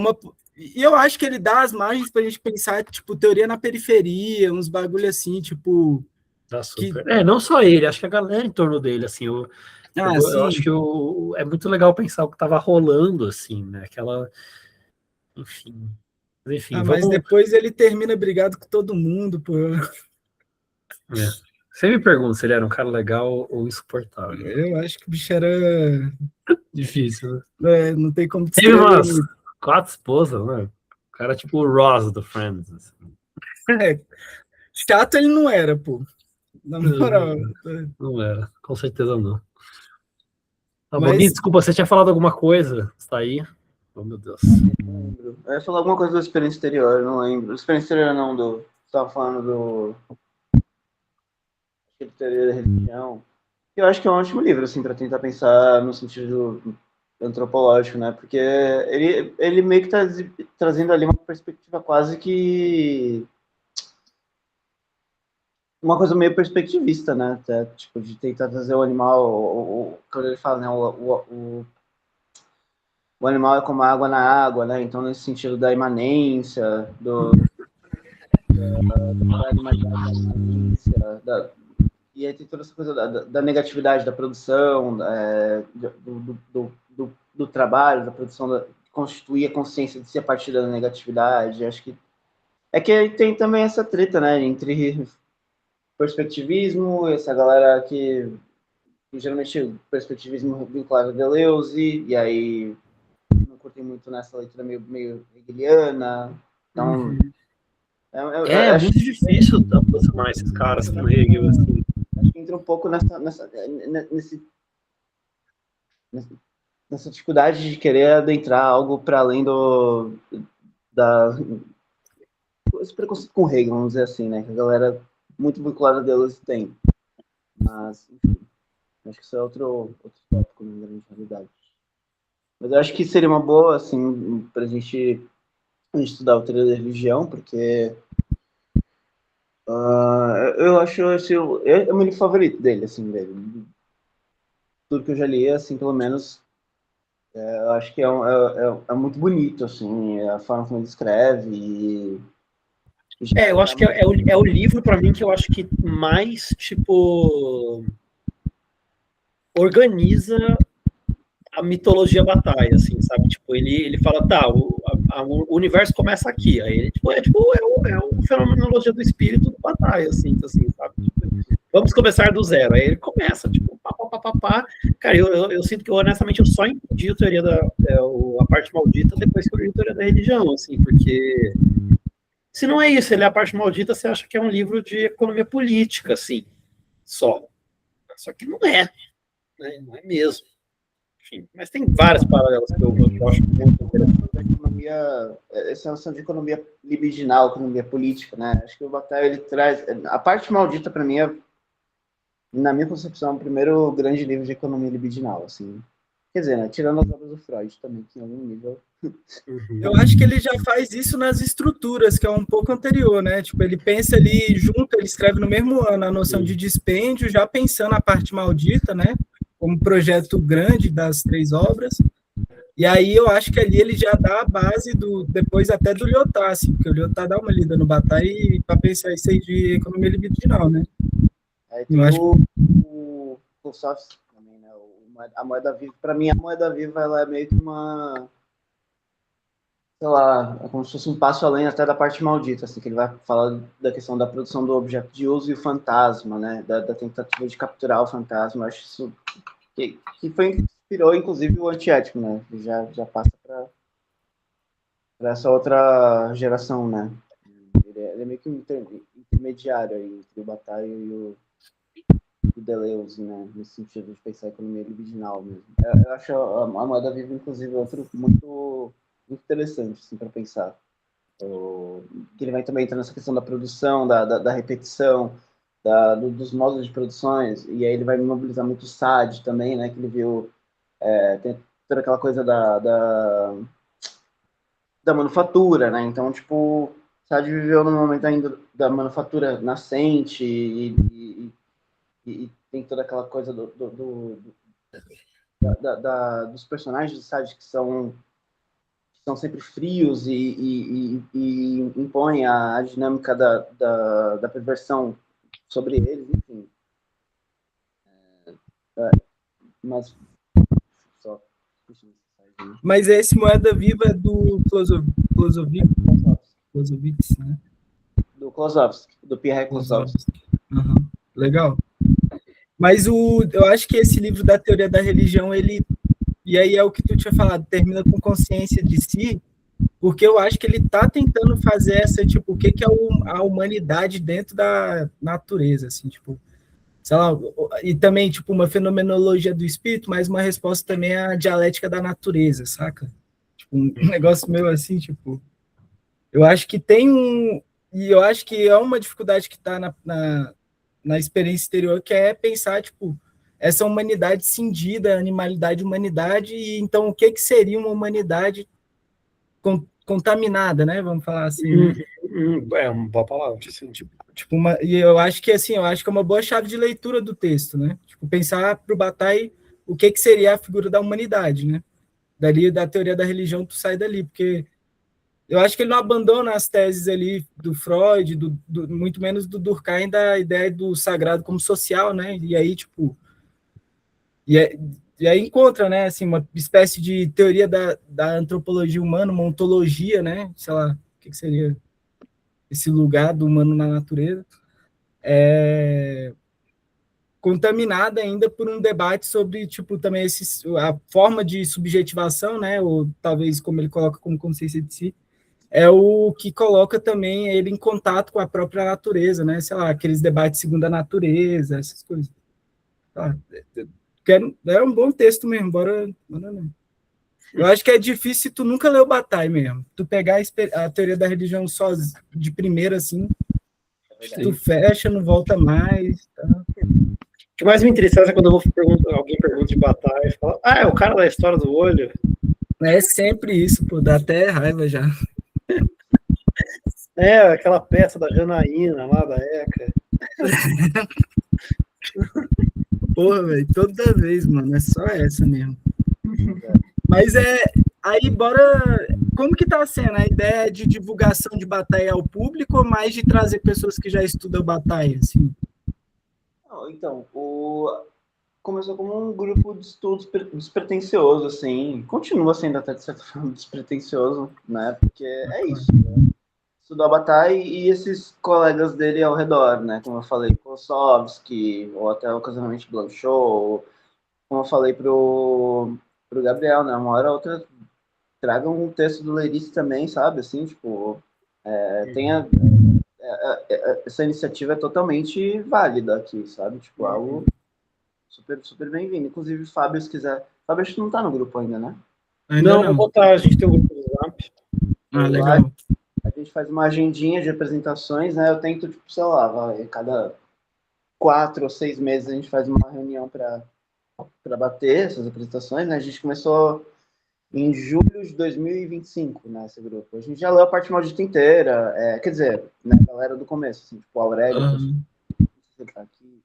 E eu acho que ele dá as margens pra gente pensar, tipo, teoria na periferia, uns bagulho assim, tipo... Dá super. Não só ele, acho que a galera em torno dele, assim, eu acho que é muito legal pensar o que estava rolando, assim, né? Enfim, mas depois ele termina brigado com todo mundo, pô. Você me pergunta se ele era um cara legal ou insuportável. Eu acho que o bicho era difícil, né? Não tem como descrever. Teve umas 4 esposas, né? O cara tipo o Ross do Friends. Assim. Chato ele não era, pô. Na moral. Não era, com certeza não. Desculpa, você tinha falado alguma coisa? Está aí? Oh, meu Deus. Não lembro. Eu ia falar alguma coisa do Experiência Exterior, não lembro. Experiência Exterior não, você estava falando do Teoria da Religião. Eu acho que é um ótimo livro, assim, para tentar pensar no sentido antropológico, né? Porque ele meio que está trazendo ali uma perspectiva quase que uma coisa meio perspectivista, né? Até, tipo, de tentar trazer o animal, quando ele fala, né? O animal é como a água na água, né? Então, nesse sentido da imanência, da animalidade, da imanência, e aí tem toda essa coisa da negatividade da produção, do trabalho, da produção, constituir a consciência de si a partir da negatividade. Acho que é que tem também essa treta, né? Entre perspectivismo, essa galera que geralmente perspectivismo vinculado a Deleuze, e aí não curtem muito nessa leitura meio hegeliana. Então, É muito difícil aproximar esses caras com Hegel, assim. acho que entra um pouco nessa dificuldade de querer adentrar algo para além esse preconceito com Hegel, vamos dizer assim, né? Que a galera muito vinculada a Deleuze tem. Mas, enfim, acho que isso é outro tópico, na grande realidade. Mas eu acho que seria uma boa, assim, para a gente estudar o teoria da religião, porque eu acho esse é o meu livro favorito dele, assim, dele. Tudo que eu já li, assim, pelo menos, eu acho que é muito bonito, assim, a forma como ele escreve. Eu acho que é o livro, para mim, que eu acho que mais, tipo, organiza a mitologia Bataille, assim, sabe? Tipo, ele fala, tá, o universo começa aqui. Aí ele, tipo, é o fenomenologia do espírito do Bataille, assim, sabe? Tipo, vamos começar do zero. Aí ele começa, tipo, pá. Cara, eu sinto que, honestamente, eu só entendi a teoria a parte maldita depois que eu li a teoria da religião, assim, porque se não é isso, ele é a parte maldita, você acha que é um livro de economia política, assim, só. Só que não é, né? Não é mesmo. Enfim, mas tem vários paralelos que eu acho muito interessante. Essa noção de economia libidinal, economia política, né? Acho que o Bataille, ele traz... A parte maldita, para mim, na minha concepção, o primeiro grande livro de economia libidinal, assim. Quer dizer, né? Tirando as obras do Freud também, que em algum nível... Eu acho que ele já faz isso nas estruturas, que é um pouco anterior, né? Tipo, ele pensa ali junto, ele escreve no mesmo ano a noção de dispêndio, já pensando a parte maldita, né? Como projeto grande das 3 obras. E aí eu acho que ali ele já dá a base depois até do Lyotard, assim, porque o Lyotard dá uma lida no Bataille para pensar isso aí de economia libidinal, né? Aí tem o Klossowski também, né? A moeda viva, para mim, a moeda viva, ela é meio que uma... sei lá, é como se fosse um passo além até da parte maldita, assim, que ele vai falar da questão da produção do objeto de uso e o fantasma, né, da tentativa de capturar o fantasma. Eu acho isso que inspirou, inclusive, o antiético, né, que já passa para essa outra geração, né. Ele é meio que um intermediário aí entre o Bataille e o Deleuze, né, nesse sentido de pensar a economia libidinal mesmo. Eu acho a moeda viva, inclusive, outro muito interessante, assim, para pensar. Que ele vai também entrar nessa questão da produção, da repetição, dos modos de produções, e aí ele vai mobilizar muito o Sade também, né, que ele viu, tem toda aquela coisa da manufatura, né, então, tipo, Sade viveu no momento ainda da manufatura nascente, e tem toda aquela coisa dos personagens de Sade que são sempre frios e impõem a dinâmica da perversão sobre eles, enfim. Mas só... Mas esse Moeda Viva é do Clausewitz, né? Do Klossowski, do Pierre Klossowski. Uhum. Legal. Mas eu acho que esse livro da teoria da religião, e aí é o que tu tinha falado, termina com consciência de si, porque eu acho que ele está tentando fazer essa, tipo, o que é a humanidade dentro da natureza, assim, tipo, sei lá, e também, tipo, uma fenomenologia do espírito, mas uma resposta também à dialética da natureza, saca? Tipo, um negócio meio assim, tipo, eu acho que e eu acho que é uma dificuldade que está na experiência exterior, que é pensar, tipo, essa humanidade cindida, animalidade, humanidade, e então o que seria uma humanidade contaminada, né? Vamos falar assim. Né? É uma boa palavra, assim, tipo. E eu acho que assim, eu acho que é uma boa chave de leitura do texto, né? Tipo, pensar para o Bataille o que seria a figura da humanidade, né? Dali, da teoria da religião, tu sai dali, porque eu acho que ele não abandona as teses ali do Freud, muito menos do Durkheim, da ideia do sagrado como social, né? E aí, tipo, e aí encontra, né, assim, uma espécie de teoria da antropologia humana, uma ontologia, né? Sei lá, o que seria esse lugar do humano na natureza, contaminada ainda por um debate sobre, tipo, também a forma de subjetivação, né? Ou talvez, como ele coloca como consciência de si, é o que coloca também ele em contato com a própria natureza, né? Sei lá, aqueles debates segundo a natureza, essas coisas. Tá? É um bom texto mesmo, bora não. Eu acho que é difícil se tu nunca leu Bataille mesmo. Tu pegar a teoria da religião só de primeira, assim, tu fecha, não volta mais. Tá? O que mais me interessa é quando alguém pergunta de Bataille e fala, é o cara da história do olho. É sempre isso, pô, dá até raiva já. É, aquela peça da Janaína lá, da ECA. Porra, velho, toda vez, mano, é só essa mesmo. Mas aí bora, como que tá sendo a ideia de divulgação de Bataille ao público ou mais de trazer pessoas que já estudam Bataille, assim? Então, começou como um grupo de estudos despretensioso, assim, continua sendo até de certa forma despretensioso, né, porque é isso, né? Estudou Bataille e esses colegas dele ao redor, né, como eu falei, Kossovski, ou até ocasionalmente Blanchot, ou, como eu falei pro Gabriel, né, uma hora ou outra traga um texto do Leirice também, sabe, assim, tipo, essa iniciativa é totalmente válida aqui, sabe, tipo, algo super, super bem-vindo. Inclusive, Fábio, se quiser. Fábio, acho que não tá no grupo ainda, né? Ainda Não, vou botar, a gente tem um grupo do Zap. Legal. A gente faz uma agendinha de apresentações, né? Eu tento, tipo, sei lá, cada 4 ou 6 meses a gente faz uma reunião para bater essas apresentações, né? A gente começou em julho de 2025, né, esse grupo. A gente já leu a parte maldita inteira, quer dizer, né, a galera do começo, assim, tipo, o Aurélio, aqui,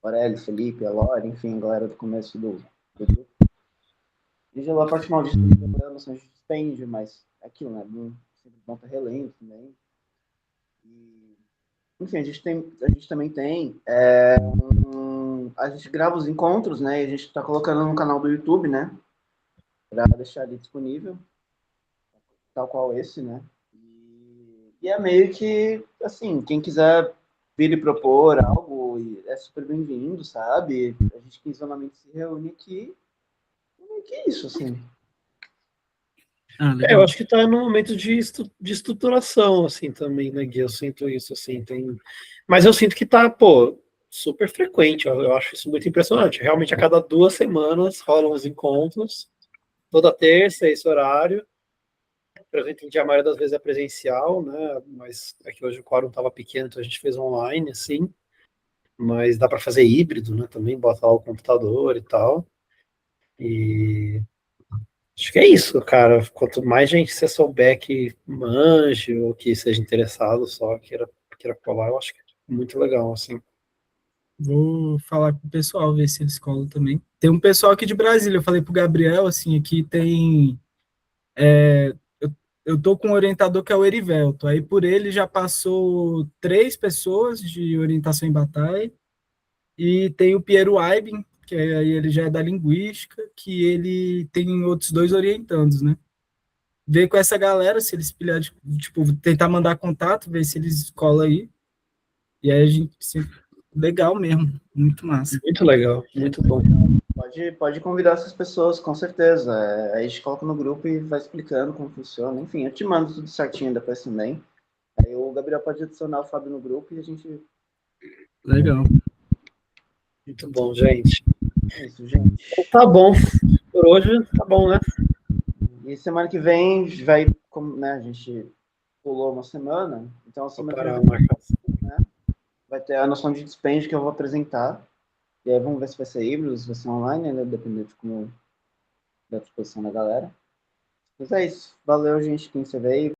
Aurélio, Felipe, a Lore, enfim, a galera do começo do grupo. A gente já leu a parte maldita inteira, a gente despende, mas é aquilo, né, sempre bom estar relendo também. E, enfim, a gente também tem a gente grava os encontros, né, e a gente está colocando no canal do YouTube, né, para deixar ali disponível, tal qual esse, né? E é meio que, assim, quem quiser vir e propor algo é super bem-vindo, sabe? A gente quinzenalmente se reúne aqui. E que é isso, assim. Eu acho que está no momento de estruturação, assim, também, né, Gui? Eu sinto isso, assim, mas eu sinto que está, pô, super frequente, eu acho isso muito impressionante. Realmente, a cada 2 semanas rolam os encontros, toda terça, esse horário. Por exemplo, a maioria das vezes é presencial, né, mas é que hoje o quórum estava pequeno, então a gente fez online, assim, mas dá para fazer híbrido, né, também, botar lá o computador e tal. E acho que é isso, cara. Quanto mais gente você souber que manje ou que seja interessado só, queira colar, eu acho que é muito legal, assim. Vou falar com o pessoal, ver se eles colam também. Tem um pessoal aqui de Brasília, eu falei pro Gabriel, assim, aqui tem... eu tô com um orientador que é o Erivelto, aí por ele já passou 3 pessoas de orientação em Bataille, e tem o Piero Aibin, que aí ele já é da linguística, que ele tem outros 2 orientandos, né? Ver com essa galera, se eles pilhar, tipo, tentar mandar contato, ver se eles colam aí. E aí a gente, assim, legal mesmo, muito massa. Muito legal, muito bom. Pode convidar essas pessoas, com certeza. Aí a gente coloca no grupo e vai explicando como funciona. Enfim, eu te mando tudo certinho depois também. Aí o Gabriel pode adicionar o Fábio no grupo e a gente... Legal. Muito bom, gente. É isso, gente. Então, tá bom. Por hoje, tá bom, né? E semana que vem vai, como, né, a gente pulou uma semana, então a semana que vem, né, vai ter a noção de dispêndio que eu vou apresentar. E aí vamos ver se vai ser híbrido, se vai ser online, né, dependendo de como da disposição da galera. Mas é isso. Valeu, gente, quem você veio.